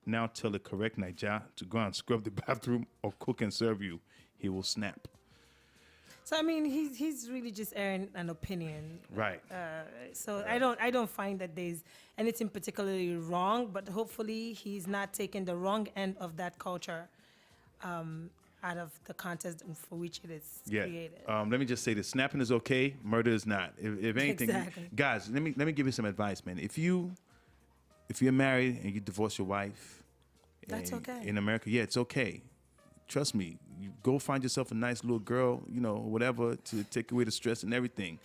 now tell the correct Naija to go and scrub the bathroom or cook and serve you. He will snap. So I mean, he's really just airing an opinion, right? So I don't find that there's anything particularly wrong, but hopefully he's not taking the wrong end of that culture out of the context for which it is created. Let me just say this: snapping is okay, murder is not. If anything, Exactly. Guys, let me give you some advice, man. If you're married and you divorce your wife, that's okay. In America, yeah, it's okay. Trust me. You go find yourself a nice little girl, whatever, to take away the stress and everything.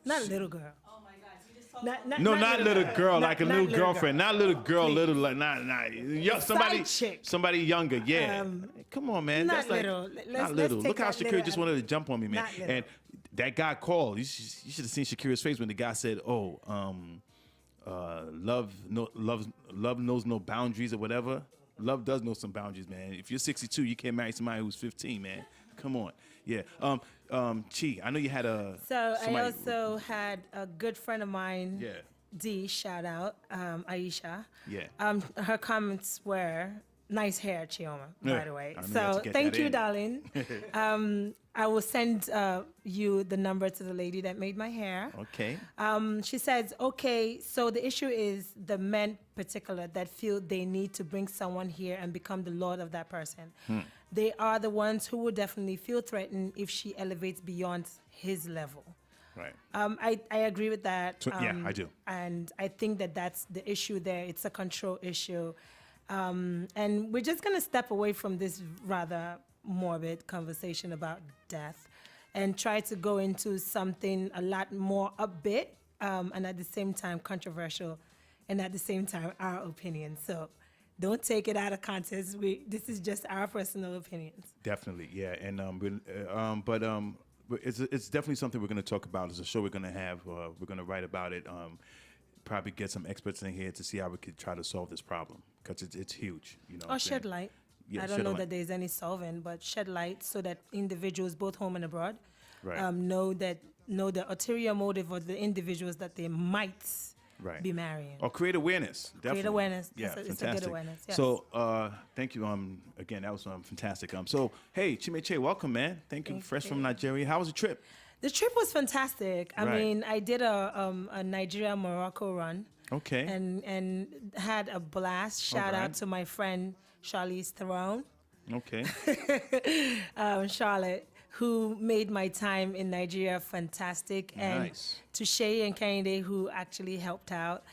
Not a little girl. Oh my God! Not little girl, like a little girlfriend. Girl. Not little girl, Please. little like not somebody younger. Yeah, come on, man. Not That's little. like Let's not little. take Look how that Shakira little just out. wanted to jump on me, man. Not little. And that guy called. You should have seen Shakira's face when the guy said, "Oh, love knows no boundaries or whatever." Love does know some boundaries, man. If you're 62, you can't marry somebody who's 15, man. Come on. Yeah. Chi, I know you had I also had a good friend of mine, Yeah. D, shout out, Aisha. Yeah. Her comments were, nice hair, Chioma, by Yeah. the way. I knew you had So to get thank that you, in. darling. I will send you the number to the lady that made my hair. Okay. She says, okay, so the issue is the men particular that feel they need to bring someone here and become the lord of that person. They are the ones who will definitely feel threatened if she elevates beyond his level. Right. I agree with that. Yeah, I do. And I think that that's the issue there. It's a control issue. And we're just going to step away from this rather morbid conversation about death and try to go into something a lot more upbeat and at the same time controversial and at the same time our opinion. So don't take it out of context. This is just our personal opinions. Definitely, yeah. And it's definitely something we're going to talk about. It's a show we're going to have. We're going to write about it. Probably get some experts in here to see how we could try to solve this problem because it's huge. Or shed light. Yeah, I don't know that there's any solving, but shed light so that individuals, both home and abroad, Right. know the ulterior motive of the individuals that they might Right. be marrying. Or create awareness. Definitely. awareness. Yeah, It's a good fantastic. awareness, yes. So, thank you. Again, that was fantastic. So, hey, Chi Meche, welcome, man. Thank you. Thank Fresh you. from Nigeria. How was the trip? The trip was fantastic. I Right. mean, I did a Nigeria-Morocco run. Okay. And had a blast. Shout right. out to my friend Charlize Theron. Okay. Charlotte, who made my time in Nigeria fantastic, and Nice. to Shay and Kehinde, who actually helped out.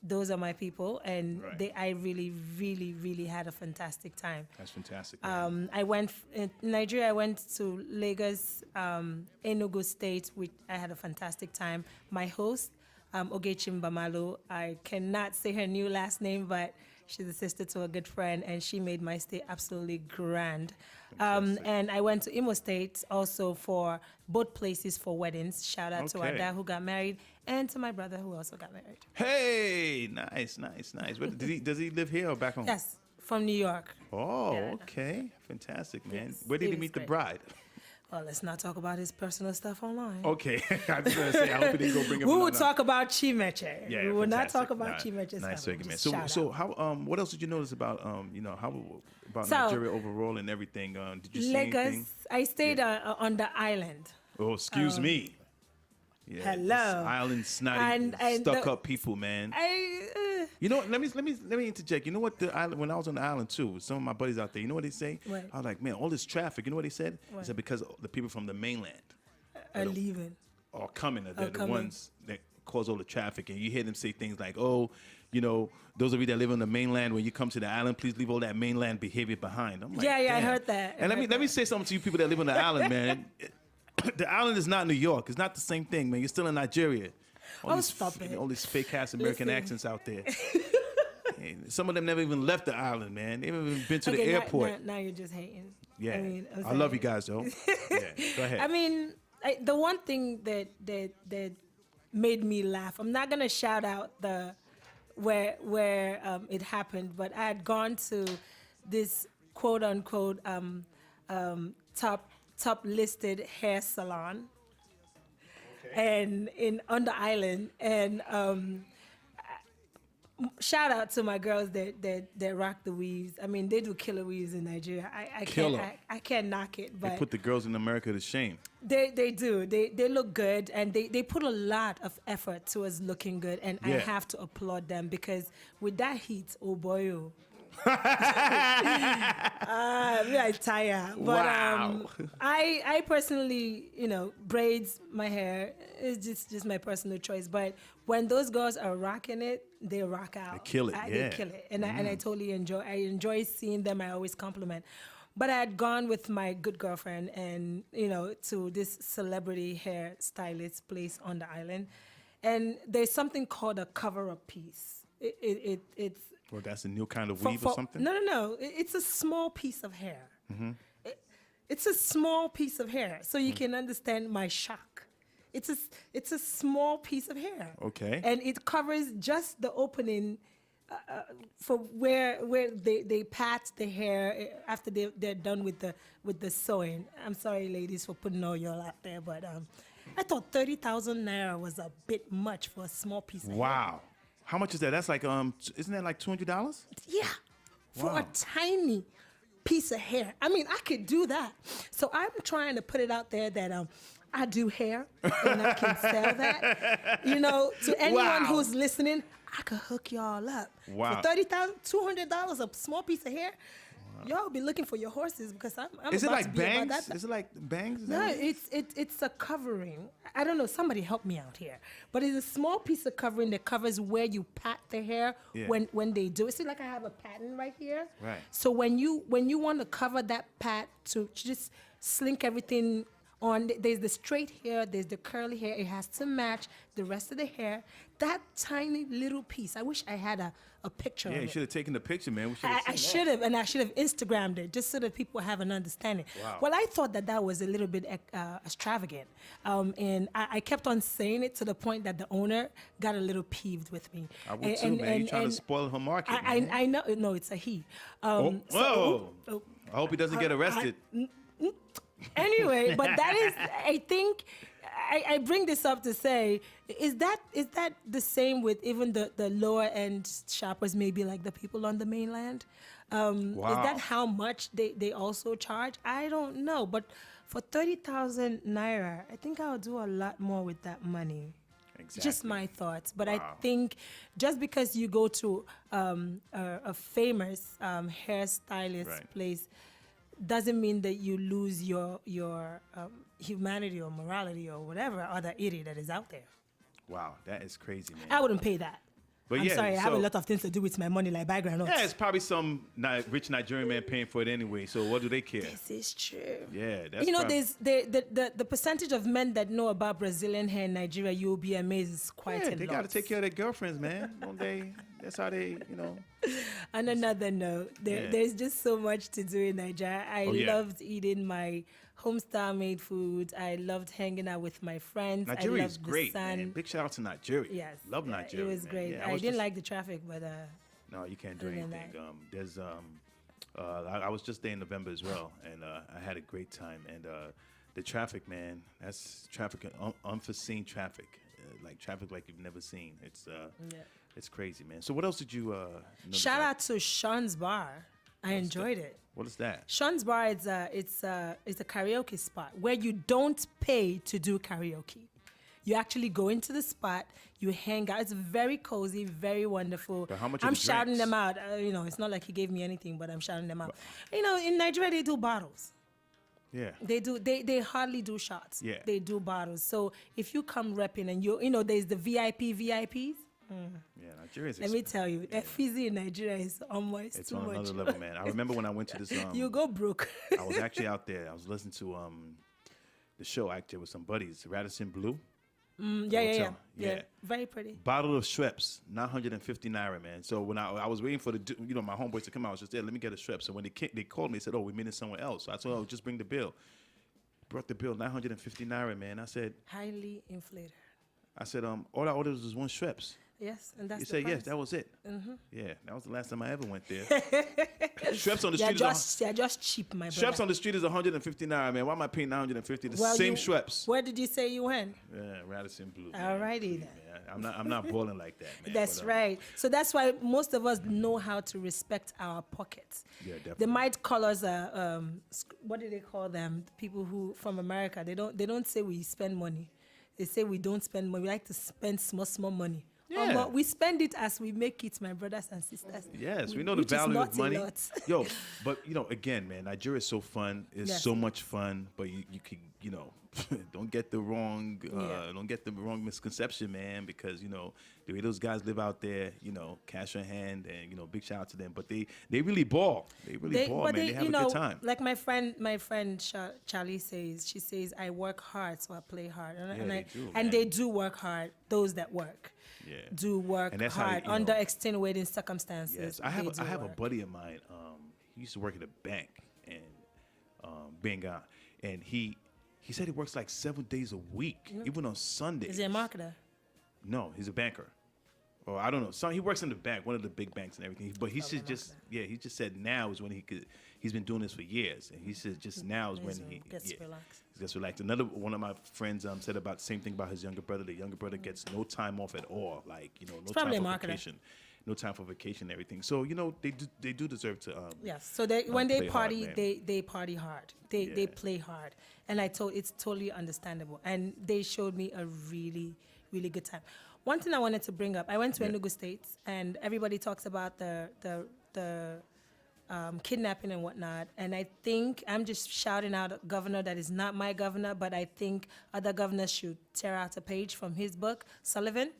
Those are my people, and Right. I really, really, really had a fantastic time. That's fantastic. I went in Nigeria. I went to Lagos, Enugu State, which I had a fantastic time. My host, Ogechi Mbamalo, I cannot say her new last name, but she's a sister to a good friend, and she made my stay absolutely grand. And I went to Imo State also for both places for weddings. Shout out to our Okay. dad who got married, and to my brother who also got married. Hey, nice. What, does he live here or back home? Yes, from New York. Oh, Yeah. okay. Fantastic, man. Yes, Where did it he was meet the great. bride? Well, let's not talk about his personal stuff online. Okay. I was going to say, I hope he didn't go bring it We from will another- talk about Chi Meche. Yeah, we will not fantastic. talk about Nah, Chi Meche's Nice stuff. segment. Just So shout out. how what else did you notice about about So- Nigeria overall and everything? Did you see anything? Lagos. I stayed on the island. Oh, excuse me. Yeah, hello. this island snotty, And stuck the- up people, man. I You know what? Let me interject. You know what? The island, when I was on the island too, with some of my buddies out there, you know what they say? What? I was like, man, all this traffic. You know what they said? They What? said because the people from the mainland are leaving. are coming. They're the coming. ones that cause all the traffic. And you hear them say things like, oh, you know, those of you that live on the mainland, when you come to the island, please leave all that mainland behavior behind. I'm like, Yeah, I damn. heard that. And let me say something to you people that live on the island, man. The island is not New York. It's not the same thing, man. You're still in Nigeria. Stop it. All these fake ass American Listen. accents out there. And some of them never even left the island, man. They haven't even been to the Okay, airport. Now you're just hating. Yeah, I mean, I love you guys though. Yeah, go ahead. I mean, the one thing that made me laugh. I'm not gonna shout out the where it happened, but I had gone to this quote unquote top listed hair salon, and on the island, and shout out to my girls that rock the weaves. I mean, they do killer weaves in Nigeria. I can't knock it, They but put the girls in America to shame. they do. They look good, and they put a lot of effort towards looking good, and I Yeah. have to applaud them, because with that heat, oh boy, oh. Me I tire, but Wow. I personally, braids my hair is just my personal choice. But when those girls are rocking it, they rock out. They kill it, They yeah. kill it, and I totally enjoy seeing them. I always compliment. But I had gone with my good girlfriend, and to this celebrity hair stylist place on the island, and there's something called a cover-up piece. It's Well, that's a new kind of weave or something? No. It's a small piece of hair. It's a small piece of hair, so you can understand my shock. It's a small piece of hair. Okay. And it covers just the opening for where they pat the hair after they're done with the sewing. I'm sorry, ladies, for putting all y'all out there, but I thought 30,000 naira was a bit much for a small piece of hair. Wow. How much is that? That's like isn't that like $200? Yeah, for Wow. a tiny piece of hair. I mean, I could do that. So I'm trying to put it out there that I do hair and I can sell that. To anyone Wow. who's listening, I could hook y'all up. Wow. For $30,000, $200, a small piece of hair. Y'all be looking for your horses, because I'm Is it about like to be about bangs? that. Is it like bangs? Is that No, what it is? it's a covering. I don't know. Somebody help me out here. But it's a small piece of covering that covers where you pat the hair Yeah. when they do it. See, like I have a pattern right here. Right. So when you want to cover that pat to just slink everything on, there's the straight hair, there's the curly hair. It has to match the rest of the hair. That tiny little piece. I wish I had a picture Yeah, of you it. should have taken the picture, man. We I should have, and I should have Instagrammed it just so that people have an understanding. Wow. Well, I thought that was a little bit extravagant, and I kept on saying it to the point that the owner got a little peeved with me. I would too, man. You trying to spoil her market, man. I know. No, it's a he. Whoa. Oh. I hope he doesn't get arrested. Anyway, but that is, I think, I bring this up to say, is that the same with even the lower end shoppers, maybe like the people on the mainland? Is that how much they also charge? I don't know, but for 30,000 naira, I think I'll do a lot more with that money. Exactly. Just my thoughts, but I think just because you go to a famous hairstylist Right. place doesn't mean that you lose your humanity or morality or whatever other idiot that is out there. Wow, that is crazy, man. I wouldn't pay that. But I'm yeah, sorry, I have a so- lot of things to do with my money, like background notes. Yeah, it's probably some rich Nigerian man paying for it anyway. So what do they care? This is true. Yeah, that's there's the percentage of men that know about Brazilian hair in Nigeria, you'll be amazed, is quite a lot. they got to take care of their girlfriends, man. Don't they? That's how they, On another note, there's just so much to do in Nigeria. I loved eating my home-style made foods. I loved hanging out with my friends. Nigeria I is loved great, the sun. man. Big shout out to Nigeria. Yes. Love Nigeria. It was man. great. Yeah, I was didn't just- like the traffic, but No, you can't do other than anything. that. I was just there in November as well, and I had a great time. And the traffic, man, that's traffic, unforeseen traffic, like traffic like you've never seen. It's crazy, man. So what else did you? shout out to Sean's Bar. I enjoyed it. What is that? Sean's Bar is it's a karaoke spot where you don't pay to do karaoke. You actually go into the spot, you hang out. It's very cozy, very wonderful. But how much are I'm the shouting drinks? them out. It's not like he gave me anything, but I'm shouting them out. In Nigeria they do bottles. Yeah. They do. They hardly do shots. Yeah. They do bottles. So if you come repping and there's the VIPs. Yeah, Nigeria's Let me tell you, FZ in Nigeria is almost it's too on much. another level, man. I remember when I went to this. You go broke. I was actually out there. I was listening to the show actually with some buddies, Radisson Blue. Yeah. Yeah. Very pretty. Bottle of Schweppes, 950 naira, man. So when I was waiting for my homeboys to come out, I was just there. Let me get a Schweppes. So when they called me, they said, "Oh, we meeting somewhere else." So I said, "Oh, just bring the bill." Brought the bill, 950 naira, man. I said, Highly inflated. all I ordered was one Schweppes. Yes, and that's He the said, price. yes, that was it. Yeah, that was the last time I ever went there. Schweppes on the street They're just cheap, my brother. Schweppes on the street is 150 naira, man. Why am I paying 950? The Well, same Schweppes. Where did you say you went? Yeah, Radisson Blue. Alrighty then. Man. I'm not balling like that, man. That's but, right. So that's why most of us know how to respect our pockets. Yeah, definitely. They might call us what do they call them? The people who from America. They don't say we spend money. They say we don't spend money. We like to spend small money. Yeah. We spend it as we make it, my brothers and sisters. Yes, we know the Which is value not of a money. lot. Yo, but again, man, Nigeria is so fun. It's Yes. so much fun, but you can, don't get the wrong misconception, man, because the way those guys live out there, cash in hand, and big shout out to them. But they really ball. They really ball, man. They have a good time. Like my friend Charlie says, she says, I work hard, so I play hard. And they do work hard, those that work. Yeah. Do work And that's how, hard under extenuating circumstances. Yes, I have a buddy of mine. He used to work at a bank in Benga, and he said he works like 7 days a week, even on Sundays. Is he a marketer? No, he's a banker. Or I don't know. So he works in the bank, one of the big banks and everything. But he said he just said now is when he's been doing this for years, and he said just now is when he gets relaxed. He gets relaxed. Another one of my friends said about the same thing about his younger brother. The younger brother gets no time off at all. Like no time for vacation. No time for vacation and everything. So they do deserve to. Yes. So when they play party, hard, man. they party hard. They play hard, and it's totally understandable. And they showed me a really, really good time. One thing I wanted to bring up, I went to Enugu State, and everybody talks about the kidnapping and whatnot. And I think I'm just shouting out a governor that is not my governor, but I think other governors should tear out a page from his book, Sullivan.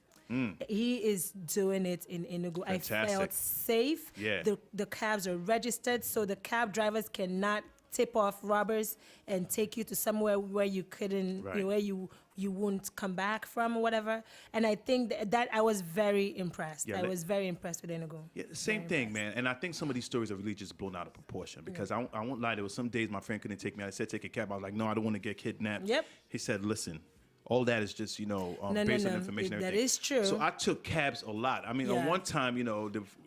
He is doing it in Enugu. Fantastic. I felt safe. Yeah. The cabs are registered, so the cab drivers cannot tip off robbers and take you to somewhere where you couldn't, where you won't come back from or whatever. And I think that I was very impressed. I was very impressed with Enugu. Yeah, the same thing, man. And I think some of these stories are really just blown out of proportion because I won't lie. There was some days my friend couldn't take me. I said, take a cab. I was like, no, I don't want to get kidnapped. Yep. He said, listen, all that is just, based on information. And That everything. is true. So I took cabs a lot. I mean, Yeah. on one time,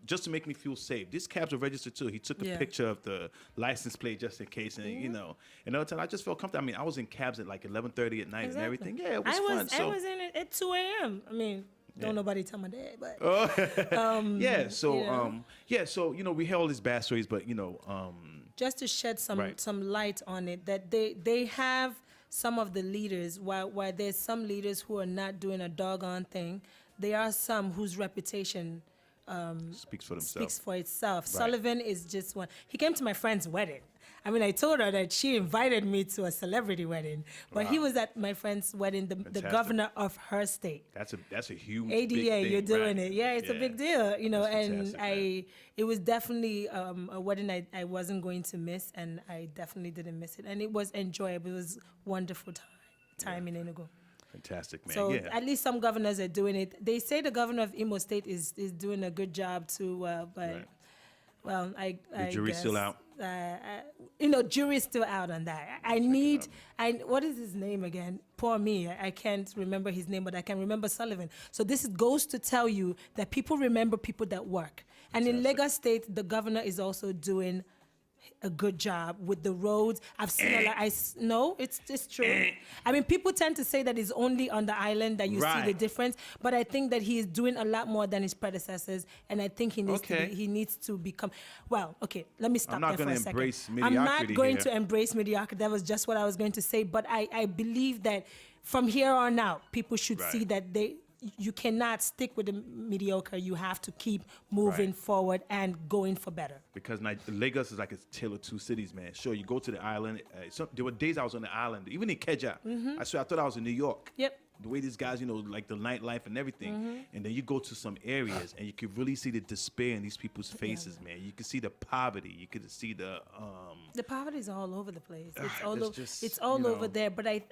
just to make me feel safe, these cabs were registered too. He took a picture of the license plate just in case. And, another time I just felt comfortable. I mean, I was in cabs at like 11:30 at night and everything. Yeah, it was fun. I was in it at 2 a.m. I mean, don't nobody tell my dad, but. So we hear all these bad stories, but, just to shed some light on it, that they have some of the leaders, while there's some leaders who are not doing a doggone thing, there are some whose reputation speaks for themselves. speaks for itself. Right. Sullivan is just one. He came to my friend's wedding. I mean, I told her that she invited me to a celebrity wedding, but he was at my friend's wedding, the governor of her state. That's a huge ADA, big thing, you're doing right? it. Yeah, it's a big deal, That's and fantastic, it was definitely a wedding I wasn't going to miss, and I definitely didn't miss it. And it was enjoyable. It was wonderful time in Enugu. Fantastic, man. So yeah. at least some governors are doing it. They say the governor of Imo State is doing a good job too, but well, The jury's guess, still out. Jury's still out on that. What is his name again? Poor me, I can't remember his name, but I can remember Sullivan. So this goes to tell you that people remember people that work. And in Lagos State, the governor is also doing a good job with the roads. I've seen a lot. No, it's true. I mean, people tend to say that it's only on the island that you see the difference, but I think that he is doing a lot more than his predecessors, and I think he needs to become. Well, okay, let me stop I'm not there for a gonna second. embrace I'm mediocrity not going here. to embrace mediocrity. That was just what I was going to say, but I believe that from here on out, people should see that you cannot stick with the mediocre. You have to keep moving forward and going for better. Because Lagos is like a tale of two cities, man. Sure, you go to the island. There were days I was on the island, even in Keja. I swear, I thought I was in New York. Yep. The way these guys, like the nightlife and everything. And then you go to some areas and you can really see the despair in these people's faces, man. You can see the poverty. You can see the poverty is all over the place. It's it's all just, over there. But I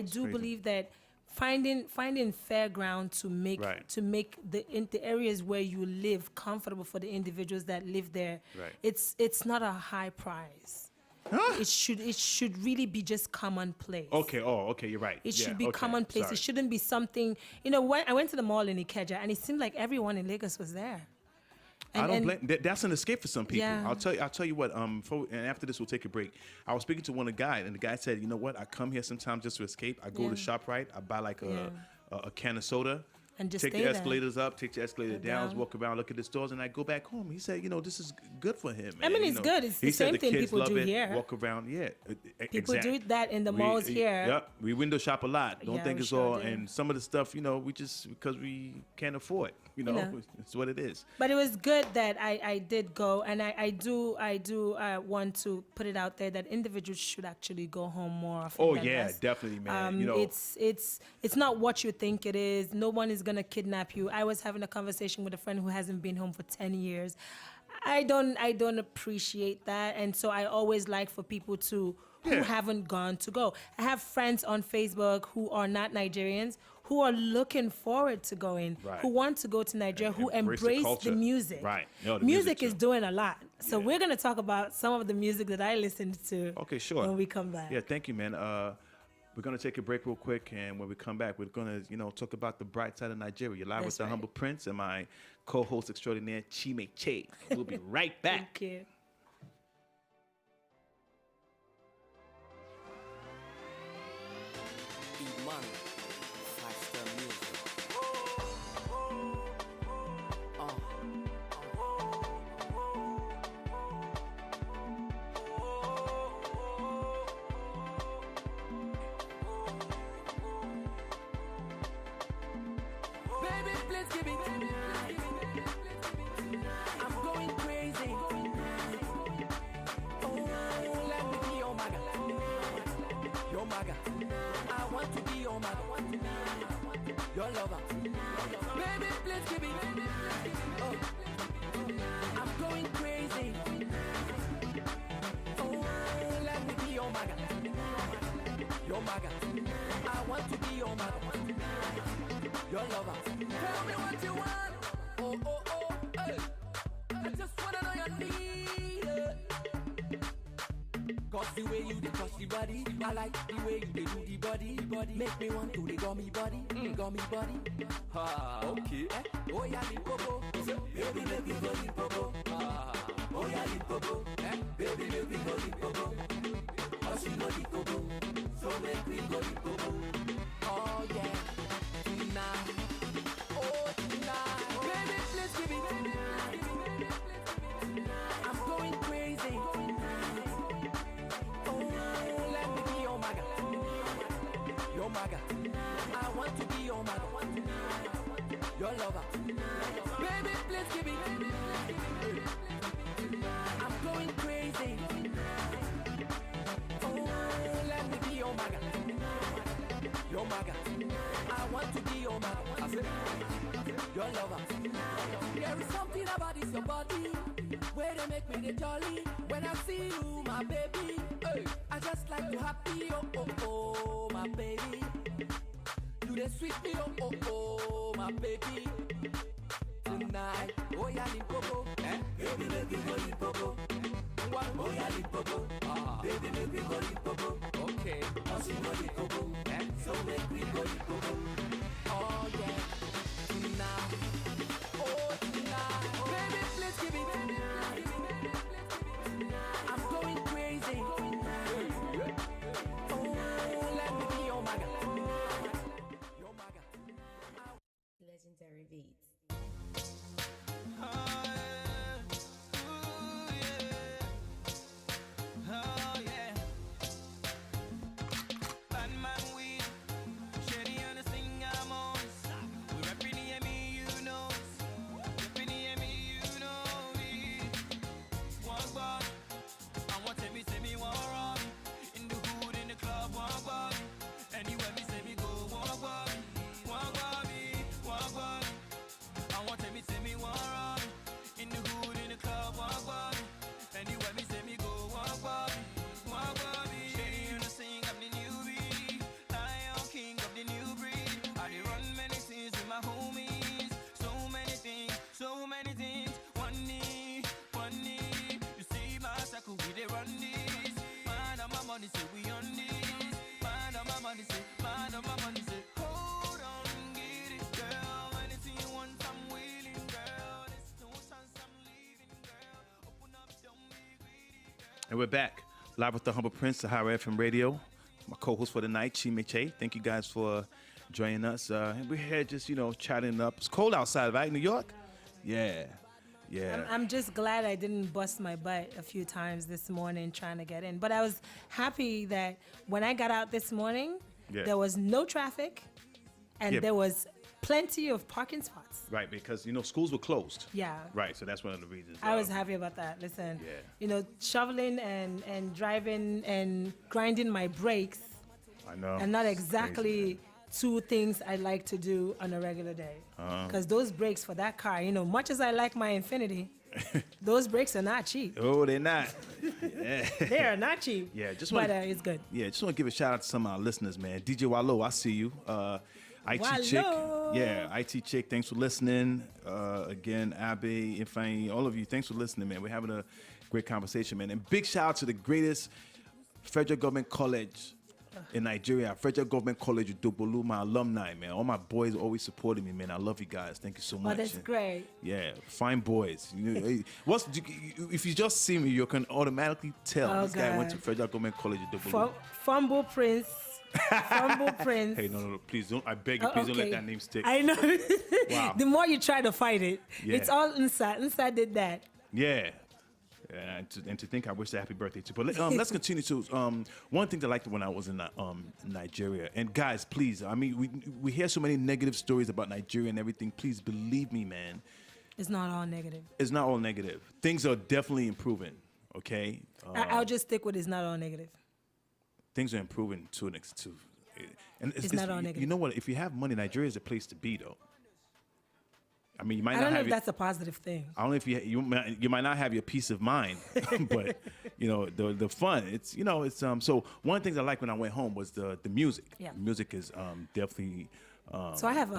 do crazy. believe that finding fair ground to make the areas where you live comfortable for the individuals that live there. Right. It's not a high price. It should really be just commonplace. Okay. Oh, okay. You're right. It should be commonplace. It shouldn't be something. When I went to the mall in Ikeja, and it seemed like everyone in Lagos was there. I don't blame. That's an escape for some people. Yeah. I'll tell you what. And after this, we'll take a break. I was speaking to one guy, and the guy said, "You know what? I come here sometimes just to escape. I go to ShopRite. I buy like a can of soda." And just take stay the there. escalators up, take the escalator down, down. walk around, look at the stores, and I go back home. He said, this is good for him. I Man. mean, You it's know, good. It's he the said same the thing kids people love do it, here. Walk around, People exactly. do that in the malls here. Yep, we window shop a lot. Don't Yeah, think we it's sure all. do. And some of the stuff, we just because we can't afford. It's what it is. But it was good that I did go, and I do want to put it out there that individuals should actually go home more often. Oh than yeah, less. definitely, man. It's not what you think it is. No one is gonna kidnap you. I was having a conversation with a friend who hasn't been home for 10 years. I don't appreciate that, and so I always like for people who haven't gone to go. I have friends on Facebook who are not Nigerians who are looking forward to going, who want to go to Nigeria, who embrace the culture. music. Right. No, the music is too. doing a lot. So we're going to talk about some of the music that I listened to when we come back. Yeah, thank you, man. We're going to take a break real quick, and when we come back, we're going to, talk about the bright side of Nigeria. You're live with the Humble Prince and my co-host extraordinaire, Chi Meche. We'll be right back. Thank you. Money, 5-star music. Baby, please give me. I'm going crazy. Oh, let me be your maga. Your maga. I want to be your maga. Your lover. Baby, please give me. Oh, I'm going crazy. Oh, let me be your maga. Your maga. I want to be your maga. Your lover. Tell me what you want. Oh, oh, oh, hey. I just wanna know your need. Cause the way you dey touch the body, I like the way you dey do the body. Make me want to the gummy body, gummy body. Ha, okay. Oh yeah, Limpopo. Baby, make me go Limpopo. Oh yeah, Limpopo. Baby, make me go Limpopo. Cause you know Limpopo, so make me go Limpopo. Oh yeah. Tonight, oh tonight, baby, please give me. I'm going crazy. Oh, let me be your maga, your maga. I want to be your maga, your lover. Baby, please give me. I'm going crazy. Oh, let me be your maga, your maga. I want to be your man, I said, your lover. There is something about this your body, where they make me the jolly. When I see you, my baby, hey, I just like to happy, oh, oh, oh, my baby. You the sweet me, oh, oh, oh, my baby. Tonight, oh yeah, Limpopo, baby, make me go Limpopo. Oh yeah, Limpopo, baby, make me go Limpopo. Okay, cause you know Limpopo, so make me go Limpopo. Oh yeah, tonight, oh tonight, baby, please give it. I'm going crazy. Oh, let me be your maga. Your maga. Legendary beats. And we're back live with the Humble Prince, the Higher FM Radio. My co-host for the night, Chi Meche. Thank you guys for joining us. And we're here just, chatting up. It's cold outside, right? New York? Yeah. I'm just glad I didn't bust my butt a few times this morning trying to get in. But I was happy that when I got out this morning, there was no traffic and there was plenty of parking spots. Right, because, schools were closed. Yeah. Right, so that's one of the reasons. I was happy about that. Listen, shoveling and driving and grinding my brakes. I know. And not exactly two things I like to do on a regular day. Because those brakes for that car, much as I like my Infiniti, those brakes are not cheap. Oh, they're not. Yeah. They are not cheap. Yeah, it's good. Yeah, just want to give a shout out to some of our listeners, man. DJ Wallo, I see you. IT Chick. Yeah, IT Chick, thanks for listening. Again, Abe, Ifeanyi, all of you, thanks for listening, man. We're having a great conversation, man. And big shout out to the greatest federal government college in Nigeria, Federal Government College of Dobolu, my alumni, man. All my boys always supporting me, man. I love you guys. Thank you so much. Oh, that's great. Yeah, fine boys. If you just see me, you can automatically tell this guy went to Federal Government College of Dobolu. Fumble Prince. Fumble Prince. Hey, no, please don't. I beg you, please don't let that name stick. I know. Wow. The more you try to fight it, it's all inside. Inside did that. Yeah. And to think I wish a happy birthday to. But let's continue to one thing that I liked when I was in Nigeria. And guys, please, I mean, we hear so many negative stories about Nigeria and everything. Please believe me, man. It's not all negative. It's not all negative. Things are definitely improving. Okay. I'll just stick with it's not all negative. Things are improving to an extent. And it's not all negative. You know what? If you have money, Nigeria is a place to be, though. I mean, you might I not don't know have if that's a positive thing. I don't know if you might not have your peace of mind, but the fun. It's so one of the things I liked when I went home was the music. Yeah. Music is definitely. So I have a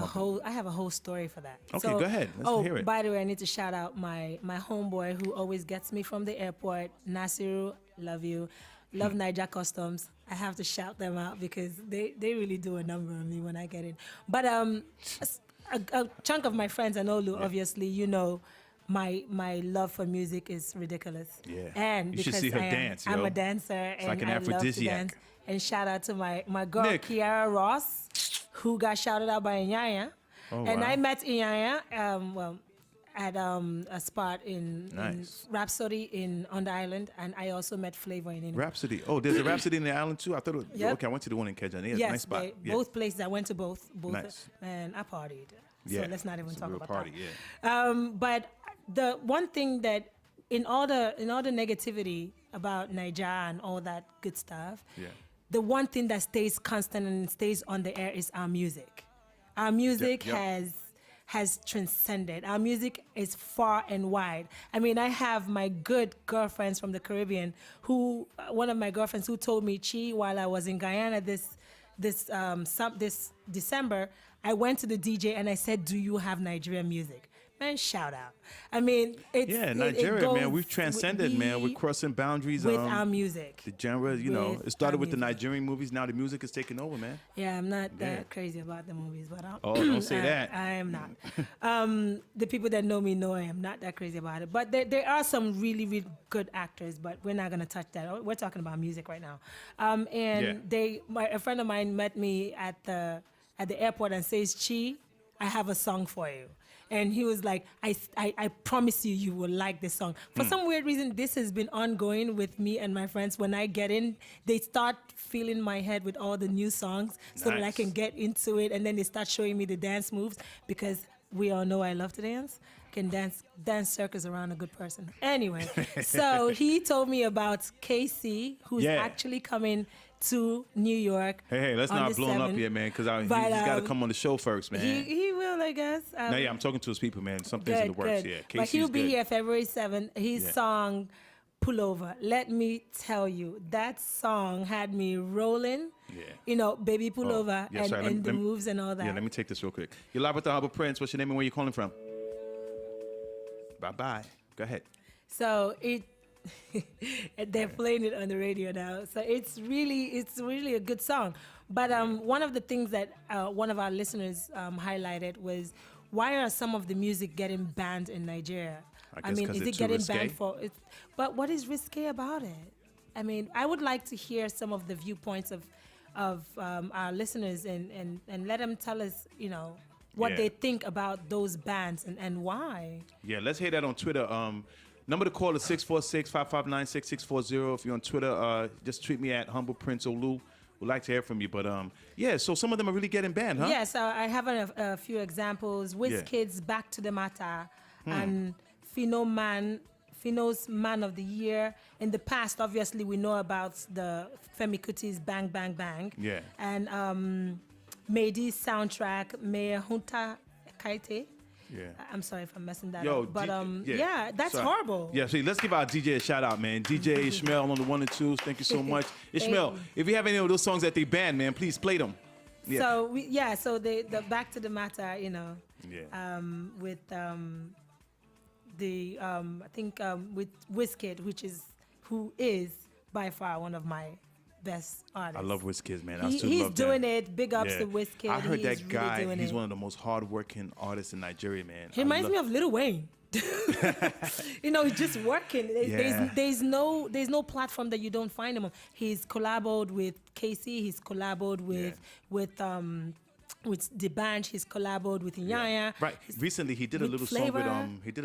whole story for that. Okay, so, go ahead. Let's hear it. By the way, I need to shout out my homeboy who always gets me from the airport. Nasiru, love you. Love Niger Customs. I have to shout them out because they really do a number on me when I get in. But a chunk of my friends and Olu, obviously, my love for music is ridiculous. Yeah. And you should because see her dance, yo. I'm a dancer and like an I love to aphrodisiac. dance. And shout out to my girl Nick. Kiara Ross, who got shouted out by Inyanya. Oh, And wow. I met Inyanya at a spot in Rhapsody on the island, and I also met Flavor in India. Rhapsody. Oh, there's a Rhapsody in the island too. I thought. Yep. Okay, I went to the one in Kejani. Yeah, Yes, nice spot. both places. I went to both, Nice. and I partied. Yeah, So let's not even it's a talk real about party, that. But the one thing that in all the negativity about Niger and all that good stuff, the one thing that stays constant and stays on the air is our music. Our music has transcended. Our music is far and wide. I mean, I have my good girlfriends from the Caribbean one of my girlfriends who told me, Chi, while I was in Guyana this December, I went to the DJ and I said, do you have Nigerian music? Man, shout out. I mean, it's... Yeah, it Nigeria, goes man. We've transcended, man. We're crossing boundaries. with our music. The genre, With it started our with the music. Nigerian movies. Now the music is taking over, man. Yeah, I'm not Yeah. that crazy about the movies, but Don't say that. I am not. The people that know me know I am not that crazy about it. But there are some really, really good actors, but we're not going to touch that. We're talking about music right now. A friend of mine met me at the airport and says, Chi, I have a song for you. And he was like, I promise you will like this song. For some weird reason, this has been ongoing with me and my friends. When I get in, they start filling my head with all the new songs so that I Nice. can get into it. And then they start showing me the dance moves because we all know I love to dance. Can dance circles around a good person. Anyway, so he told me about KC, who's Yeah. actually coming to New York. Hey, let's on not the blow him up 7th. here, man, because he's But, got to come on the show first, man. He will, I guess. No, yeah, I'm talking to his people, man. Something's in the works. Yeah, But Casey's he'll be good. here February 7th. His Yeah. song, Pullover. Let me tell you, that song had me rolling. Yeah. Baby Pullover yeah, sorry, and the moves and all that. Yeah, let me take this real quick. You're live with the Humble Prince. What's your name and where you calling from? Bye-bye. Go ahead. So they're playing it on the radio now. So it's really a good song. But one of the things that one of our listeners highlighted was, why are some of the music getting banned in Nigeria? I guess 'cause is it's it too getting risque? banned but what is risque about it? I mean, I would like to hear some of the viewpoints of our listeners and let them tell us, what Yeah. they think about those bands and why. Yeah, let's hear that on Twitter. Number to call is 646-559-6640. If you're on Twitter, just tweet me at Humble Prince Olu. We'd like to hear from you. But yeah, so some of them are really getting banned, huh? Yes, I have a few examples. WizKid's Back to the Matter and Fino's Man of the Year. In the past, obviously, we know about the Femi Kuti's Bang Bang Bang. Yeah. And Mehdi's soundtrack, Me Junta Kaite. Yeah. I'm sorry if I'm messing that Yo, up. But yeah. that's Sorry. horrible. Yeah, see, let's give our DJ a shout out, man. DJ Ishmael on the 1 and 2s. Thank you so much. Ishmael, you. if you have any of those songs that they banned, man, please play them. Yeah. So the Back to the Matter, Yeah. with I think with WizKid, who is by far one of my best artists. I love WizKid, man. I He's still love doing that. it. Big ups Yeah. to WizKid. I heard He's that guy. Really doing He's it. one of the most hardworking artists in Nigeria, man. He reminds me of Lil Wayne. He's just working. Yeah. There's no platform that you don't find him on. He's collaborated with Casey. He's collaborated with D'banj. He's collaborated with Inyanya. Right. Recently, he did a with little Flavor.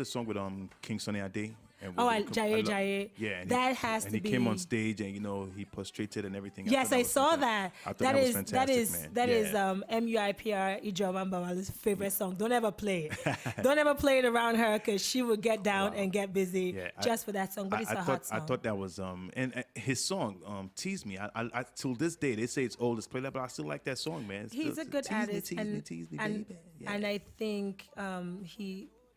song with King Sunny Ade. And Jaye. Yeah, and That has and to he came be- on stage and he prostrated and everything. Yes, thought I was saw fantastic. that. I thought that was fantastic, man. That is Yeah. MUIPR Ijoma Mbawala's favorite song. Don't ever play it. Don't ever play it around her because she will get down and get busy just for that song. But it's a hot song. I thought that was and his song Tease Me. I till this day they say it's old, it's played, but I still like that song, man. It's He's still- a good artist, Tease me, and baby. Yeah. and I think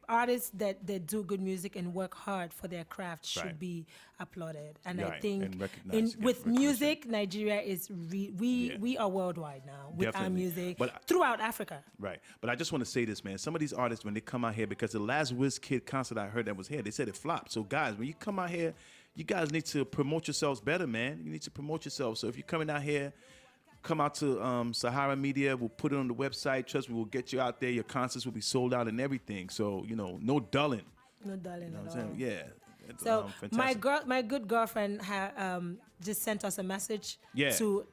artists that do good music and work hard for their craft should Right. be applauded. And I Right, think and recognized, with recognition. music, Nigeria is we are worldwide now with our Definitely. music But- throughout Africa. Right. But I just want to say this, man. Some of these artists, when they come out here, because the last WizKid concert I heard that was here, they said it flopped. So, guys, when you come out here, you guys need to promote yourselves better, man. You need to promote yourselves. So if you're coming out here, come out to Sahara Media. We'll put it on the website. Trust me, we'll get you out there. Your concerts will be sold out and everything. So, no dulling. No darling You know at what I'm all. saying? Yeah. It's, So fantastic. my good girlfriend just sent us a message Yeah. to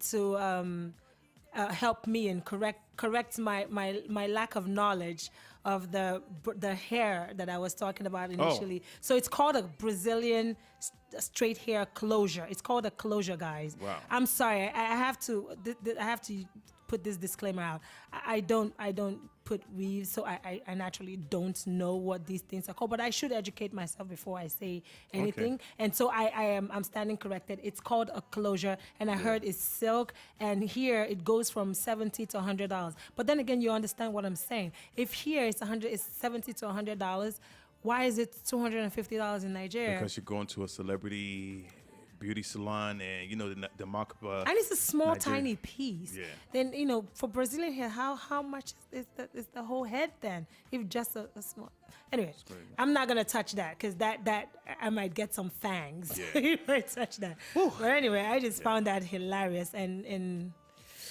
help me and correct my lack of knowledge of the hair that I was talking about initially. So it's called a Brazilian straight hair closure. It's called a closure, guys. Wow. I'm sorry. I have to put this disclaimer out. I don't put weaves, so I naturally don't know what these things are called, but I should educate myself before I say anything. And so I'm standing corrected. It's called a closure, and I heard it's silk, and here it goes from $70 to $100. But then again, you understand what I'm saying. If here it's $70 to $100, why is it $250 in Nigeria? Because you're going to a celebrity beauty salon and, the mark of... And it's a small, Nigeria. tiny piece. Yeah. Then, for Brazilian hair, how much is the whole head then? If just a small... Anyway, I'm not going to touch that because that I might get some fangs. Yeah. You might touch that. But anyway, I just found that hilarious and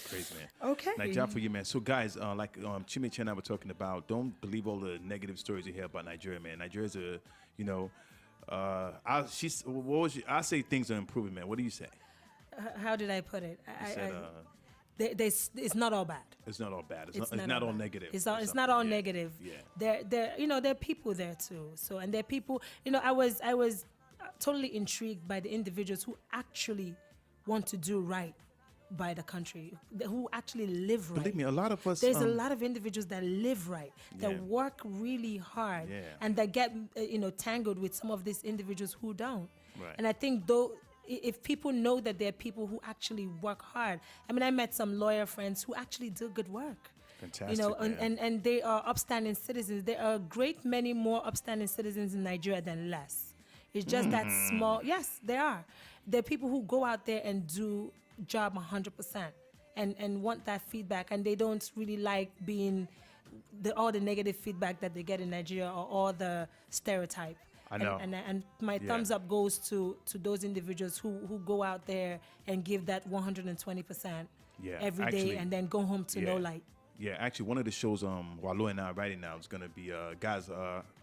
Crazy, man. okay. Nice job for you, man. So, guys, like Chi Meche and I were talking about, don't believe all the negative stories you hear about Nigeria, man. Nigeria's I say things are improving, man. What do you say? How did I put it? Said, it's not all bad. it's not all bad. It's not all bad. negative. It's not all negative. Yeah. There are people there too. So and there are people. I was totally intrigued by the individuals who actually want to do right by the country, who actually live right. Believe me, a lot of us. There's a lot of individuals that live right, that Yeah. work really hard, Yeah. and that get tangled with some of these individuals who don't. Right. And I think if people know that there are people who actually work hard. I mean, I met some lawyer friends who actually do good work. Fantastic, And they are upstanding citizens. There are a great many more upstanding citizens in Nigeria than less. It's just that small. Yes, there are. There are people who go out there and do job 100% and want that feedback, and they don't really like being all the negative feedback that they get in Nigeria or all the stereotype. I know. And my thumbs up goes to those individuals who go out there and give that 120% every day actually, and then go home to no light. Yeah, actually, one of the shows Wallo and I writing now is going to be, guys,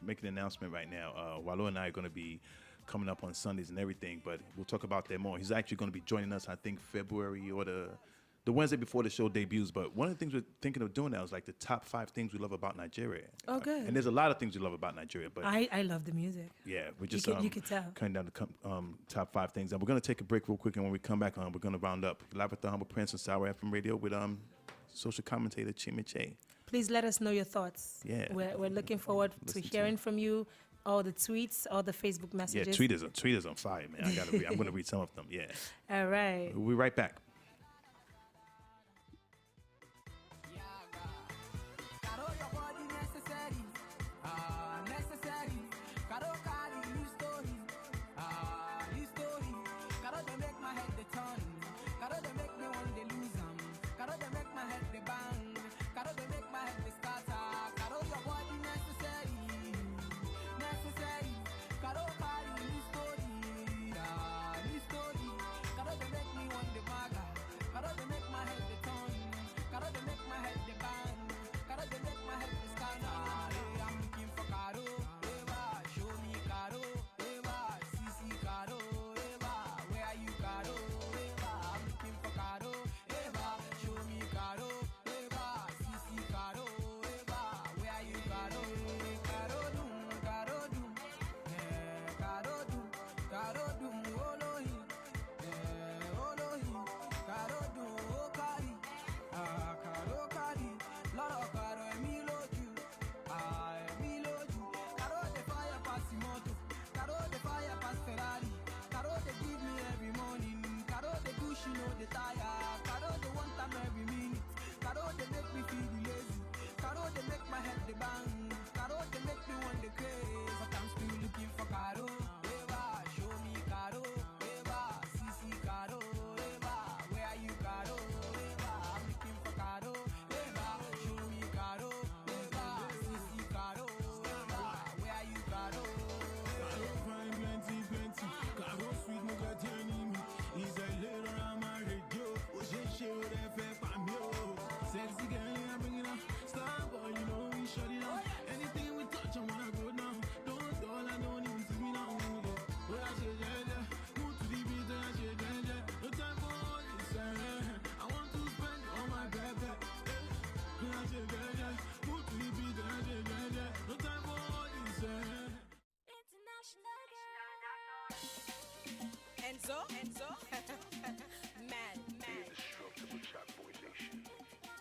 making an announcement right now. Wallo and I are going to be coming up on Sundays and everything. But we'll talk about that more. He's actually going to be joining us, I think, February or the Wednesday before the show debuts. But one of the things we're thinking of doing now is like the top 5 things we love about Nigeria. Oh, good. And there's a lot of things we love about Nigeria. But I love the music. yeah, we're just You could tell. cutting down the top 5 things. And we're going to take a break real quick. And when we come back on, we're going to round up Live with the Humble Prince on Sour FM Radio with social commentator Chi Meche. Please let us know your thoughts. Yeah. We're looking forward Listen to to hearing from you, all the tweets, all the Facebook Yeah, messages. tweeters on fire, man. I'm going to read some of them. Yeah. All right. We'll be right back.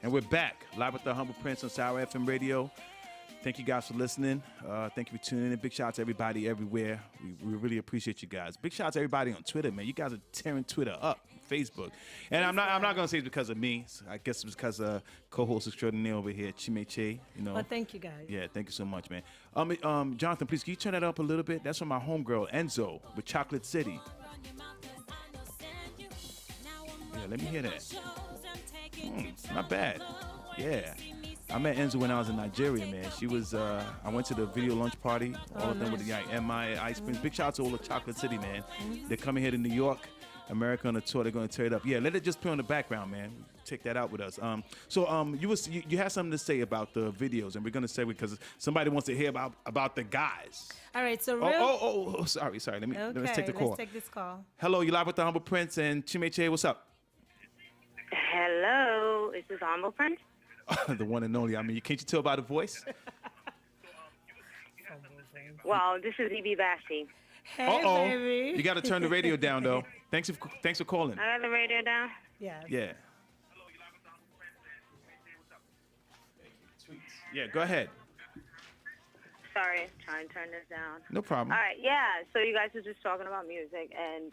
And we're back, live with the Humble Prince on Sour FM Radio. Thank you guys for listening. Thank you for tuning in. Big shout out to everybody everywhere. We really appreciate you guys. Big shout out to everybody on Twitter, man. You guys are tearing Twitter up, Facebook. And I'm not gonna say it's because of me. I guess it's because of co-host extraordinaire over here, Chi Meche. You know. Well, thank you guys. Yeah, thank you so much, man. Jonathan, please can you turn that up a little bit? That's from my homegirl Enzo with Chocolate City. Yeah, let me hear that. Not bad. Yeah. I met Enzo when I was in Nigeria, man. She was, I went to the video lunch party, all of them with the MI ice creams. Big shout out to all of Chocolate City, man. They're coming here to New York, America on a tour. They're going to tear it up. Yeah, let it just play on the background, man. Check that out with us. You had something to say about the videos, and we're going to say because somebody wants to hear about the guys. All right, so sorry. Let's take the call. Let's take this call. Hello, you live with the Humble Prince and Chi Meche. What's up? Hello, is this Humble Prince? The one and only. I mean, can't you tell by the voice? Well, this is E.B. Bassi. Hey, baby. You got to turn the radio down, though. Thanks for calling. I got the radio down? Yeah. Yeah. Yeah, go ahead. Sorry, trying to turn this down. No problem. All right, yeah, so you guys were just talking about music, and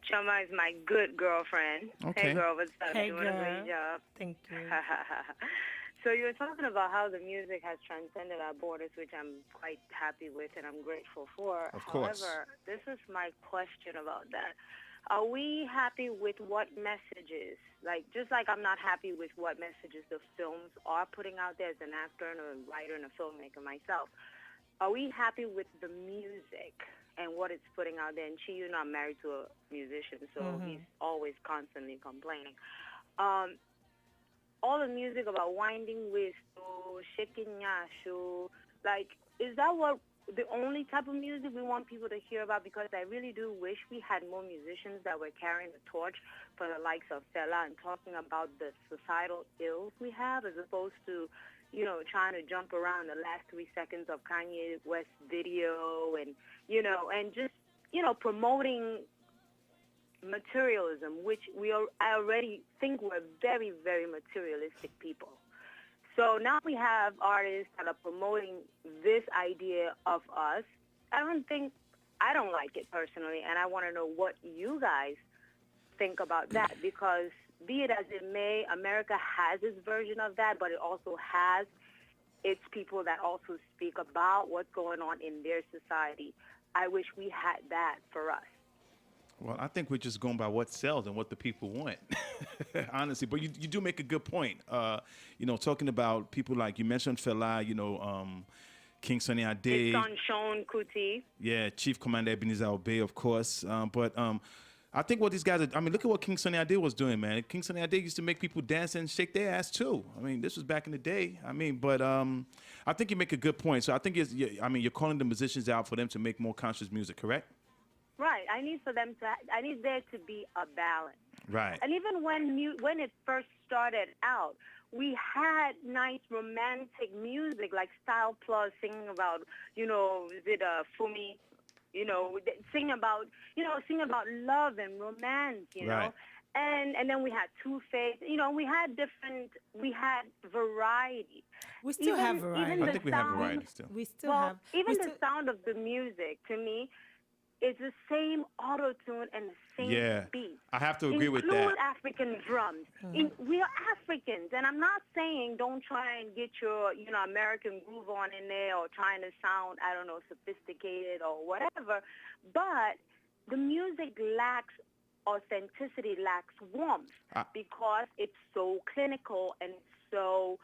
Chuma is my good girlfriend. Okay. Hey, girl, what's up? Hey, Doing a great girl. job. Thank you. So you were talking about how the music has transcended our borders, which I'm quite happy with and I'm grateful for. Of course. However, this is my question about that. Are we happy with what messages, just like I'm not happy with what messages the films are putting out there as an actor and a writer and a filmmaker myself, are we happy with the music and what it's putting out there? And Chi, you're not married to a musician, so he's always constantly complaining. All the music about winding whistle, shaking yashu, is that what the only type of music we want people to hear about, because I really do wish we had more musicians that were carrying the torch for the likes of Fela and talking about the societal ills we have, as opposed to, trying to jump around the last 3 seconds of Kanye West's video and, and just, promoting materialism, which I already think we're very, very materialistic people. So now we have artists that are promoting this idea of us. I don't like it personally, and I want to know what you guys think about that, because be it as it may, America has its version of that, but it also has its people that also speak about what's going on in their society. I wish we had that for us. Well, I think we're just going by what sells and what the people want, honestly. But you do make a good point. Talking about people like you mentioned Fela, King Sunny Ade. His son Sean Kuti. Yeah, Chief Commander Ebenezer Obey, of course. But I think what these guys are, look at what King Sunny Ade was doing, man. King Sunny Ade used to make people dance and shake their ass too. This was back in the day. But I think you make a good point. So I think you're calling the musicians out for them to make more conscious music, correct? Right. I need there to be a balance. Right. And even when it first started out, we had nice romantic music like Style Plus singing about, Fumi, sing about love and romance, you know. And then we had Two-Face, we had variety. We still have variety. I think we have variety still. We still have. The sound of the music, to me, is the same auto-tune and the same beat. I have to agree with that. Include African drums. We are Africans, and I'm not saying don't try and get your, American groove on in there or trying to sound, sophisticated or whatever, but the music lacks authenticity, lacks warmth because it's so clinical and so,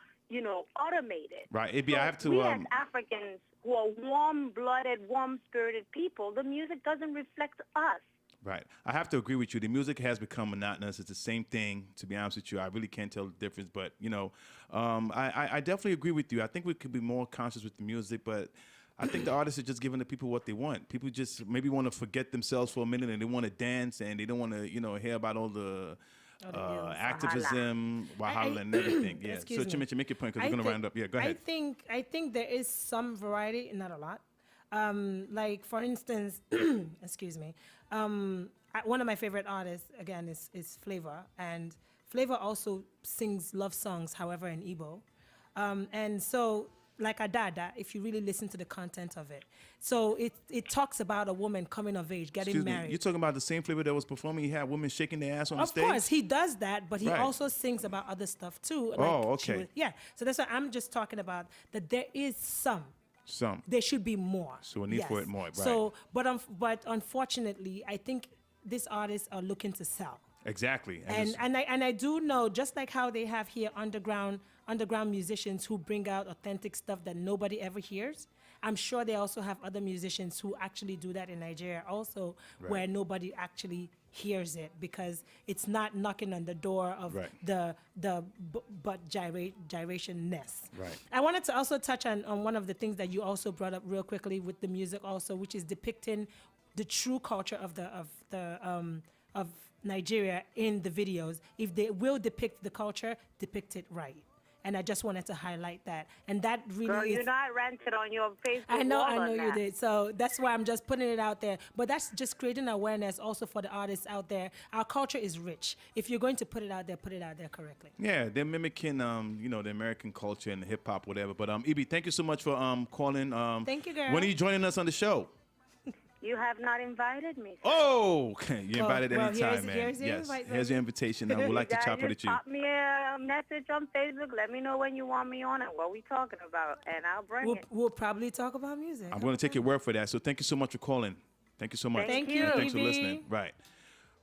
automated. Right. So I have to. We as Africans who are warm-blooded, warm-spirited people, the music doesn't reflect us. Right. I have to agree with you. The music has become monotonous. It's the same thing, to be honest with you. I really can't tell the difference. But, I definitely agree with you. I think we could be more conscious with the music, but I think the artists are just giving the people what they want. People just maybe want to forget themselves for a minute and they want to dance and they don't want to, hear about all the activism, Wahala, and everything. Yeah. So Chi Meche, make your point because we're going to round up. Yeah, go ahead. I think there is some variety, not a lot. Like for instance, excuse me. One of my favorite artists again is Flavor, and Flavor also sings love songs, however, in Igbo. And so like Adada, if you really listen to the content of it. So it talks about a woman coming of age, getting married. You're talking about the same Flavor that was performing? He had women shaking their ass on the stage? Of course, he does that, but he also sings about other stuff too. Okay. So that's what I'm just talking about, that there is some. There should be more. So a need for it more, right. So, but unfortunately, I think these artists are looking to sell. Exactly. And I do know, just like how they have here underground musicians who bring out authentic stuff that nobody ever hears, I'm sure they also have other musicians who actually do that in Nigeria also, where nobody actually hears it because it's not knocking on the door of the butt gyration-ness. Right. I wanted to also touch on one of the things that you also brought up real quickly with the music also, which is depicting the true culture of Nigeria in the videos. If they will depict the culture, depict it right. And I just wanted to highlight that. And that really Girl, is... you know I ranted on your Facebook I know on you that. did. So that's why I'm just putting it out there. But that's just creating awareness also for the artists out there. Our culture is rich. If you're going to put it out there correctly. Yeah, they're mimicking, the American culture and hip hop, whatever. But Ibi, thank you so much for calling. Thank you, girl. When are you joining us on the show? You have not invited me. Oh, you're invited anytime, man. Here's Here's your invitation. I would like to chop it with you. Pop me a message on Facebook. Let me know when you want me on and what we talking about, and I'll bring it. We'll probably talk about music. I'm going to take your word for that. So thank you so much for calling. Thank you so much. Thank you. And thanks for listening. Right.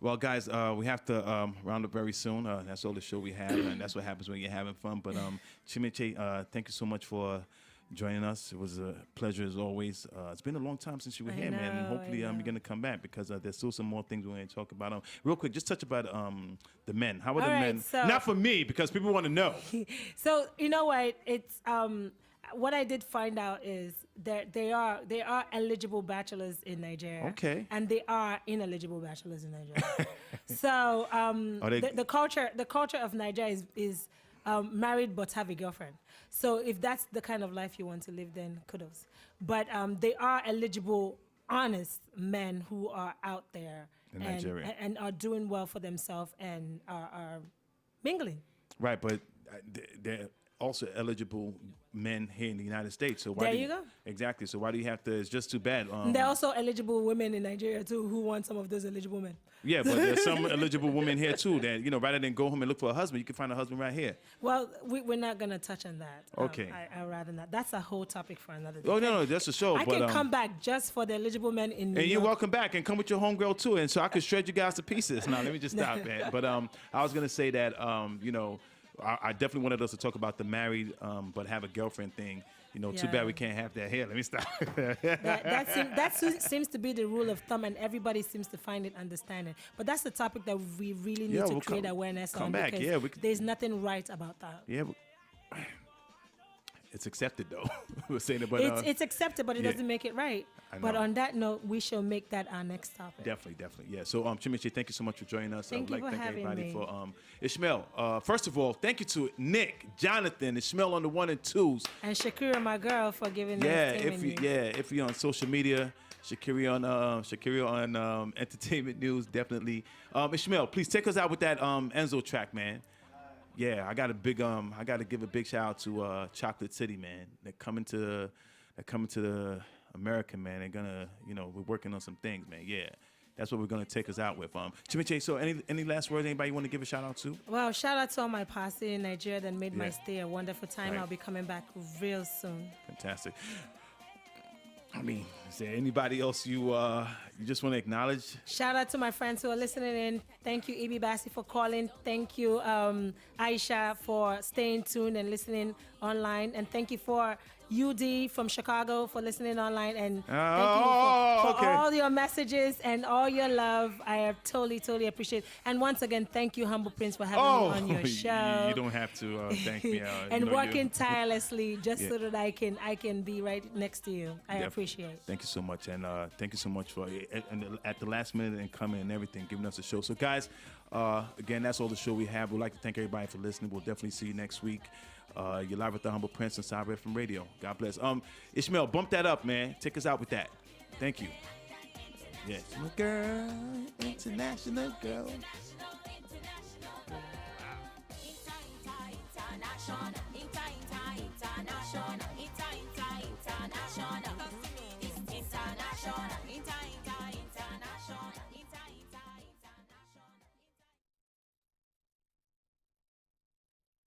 Well, guys, we have to round up very soon. That's all the show we have, and that's what happens when you're having fun. But Chi Meche, thank you so much for joining us. It was a pleasure as always. It's been a long time since you were here, man. And hopefully you're going to come back because there's still some more things we're going to talk about. Real quick, just touch about the men. How are the men? So, not for me, because people want to know. So, you know what? It's what I did find out is that they are eligible bachelors in Nigeria. Okay. And they are ineligible bachelors in Nigeria. So the culture of Nigeria is married but have a girlfriend. So if that's the kind of life you want to live, then kudos. But they are eligible, honest men who are out there In Nigeria. and are doing well for themselves and are mingling. Right, but they're also eligible men here in the United States. So why There do you go. Exactly. So why do you have to? It's just too bad. And there are also eligible women in Nigeria too who want some of those eligible men. Yeah, but there's some eligible women here too that, rather than go home and look for a husband, you can find a husband right here. Well, we're not going to touch on that. Okay. I rather not. That's a whole topic for another day. Oh, no, that's a show. I can come back just for the eligible men in New And you're York. welcome back, and come with your homegirl too, and so I can shred you guys to pieces. Now, let me just stop, man. But I was gonna say that I definitely wanted us to talk about the married but have a girlfriend thing. Too Yeah. bad we can't have that here. Let me stop. That seems to be the rule of thumb, and everybody seems to find it understanding. But that's the topic that we really need to we'll create come awareness come on back. because Yeah, we could- there's nothing right about that. Yeah, it's accepted though. We're saying it, but It's accepted, but it yeah. doesn't make it right. I But know. on that note, we shall make that our next topic. Definitely, yeah. So, Chi Meche, thank you so much for joining us. Thank I you would like for to thank having everybody me. for Ishmael. First of all, thank you to Nick, Jonathan, Ishmael on the 1 and 2s. And Shakira, my girl, for giving Yeah, us if you're on social media, Shakira on Entertainment News, definitely. Ishmael, please take us out with that Enzo track, man. Yeah, I got to give a big shout out to Chocolate City, man. They're coming to the America, man. They're gonna, we're working on some things, man. Yeah, that's what we're gonna take us out with. Chi Meche, so any last words? Anybody want to give a shout out to? Well, shout out to all my posse in Nigeria that made my Yeah. stay a wonderful time. Right. I'll be coming back real soon. Fantastic. I mean, is there anybody else you just want to acknowledge? Shout out to my friends who are listening in. Thank you, Ibi Bassi, for calling. Thank you, Aisha, for staying tuned and listening online. And thank you for UD from Chicago for listening online. And thank you for okay. all your messages and all your love. I have totally appreciate it. And once again, thank you, Humble Prince, for having me on your show. You don't have to thank me. And working tirelessly just so that I can be right next to you. I appreciate it. Thank you so much, and thank you so much for at the last minute and coming and everything, giving us a show. So, guys, again, that's all the show we have. We'd like to thank everybody for listening. We'll definitely see you next week. You're live with the Humble Prince and Cyber from Radio. God bless. Ishmael, bump that up, man. Take us out with that. Thank you. Yes, girl, international girl. International.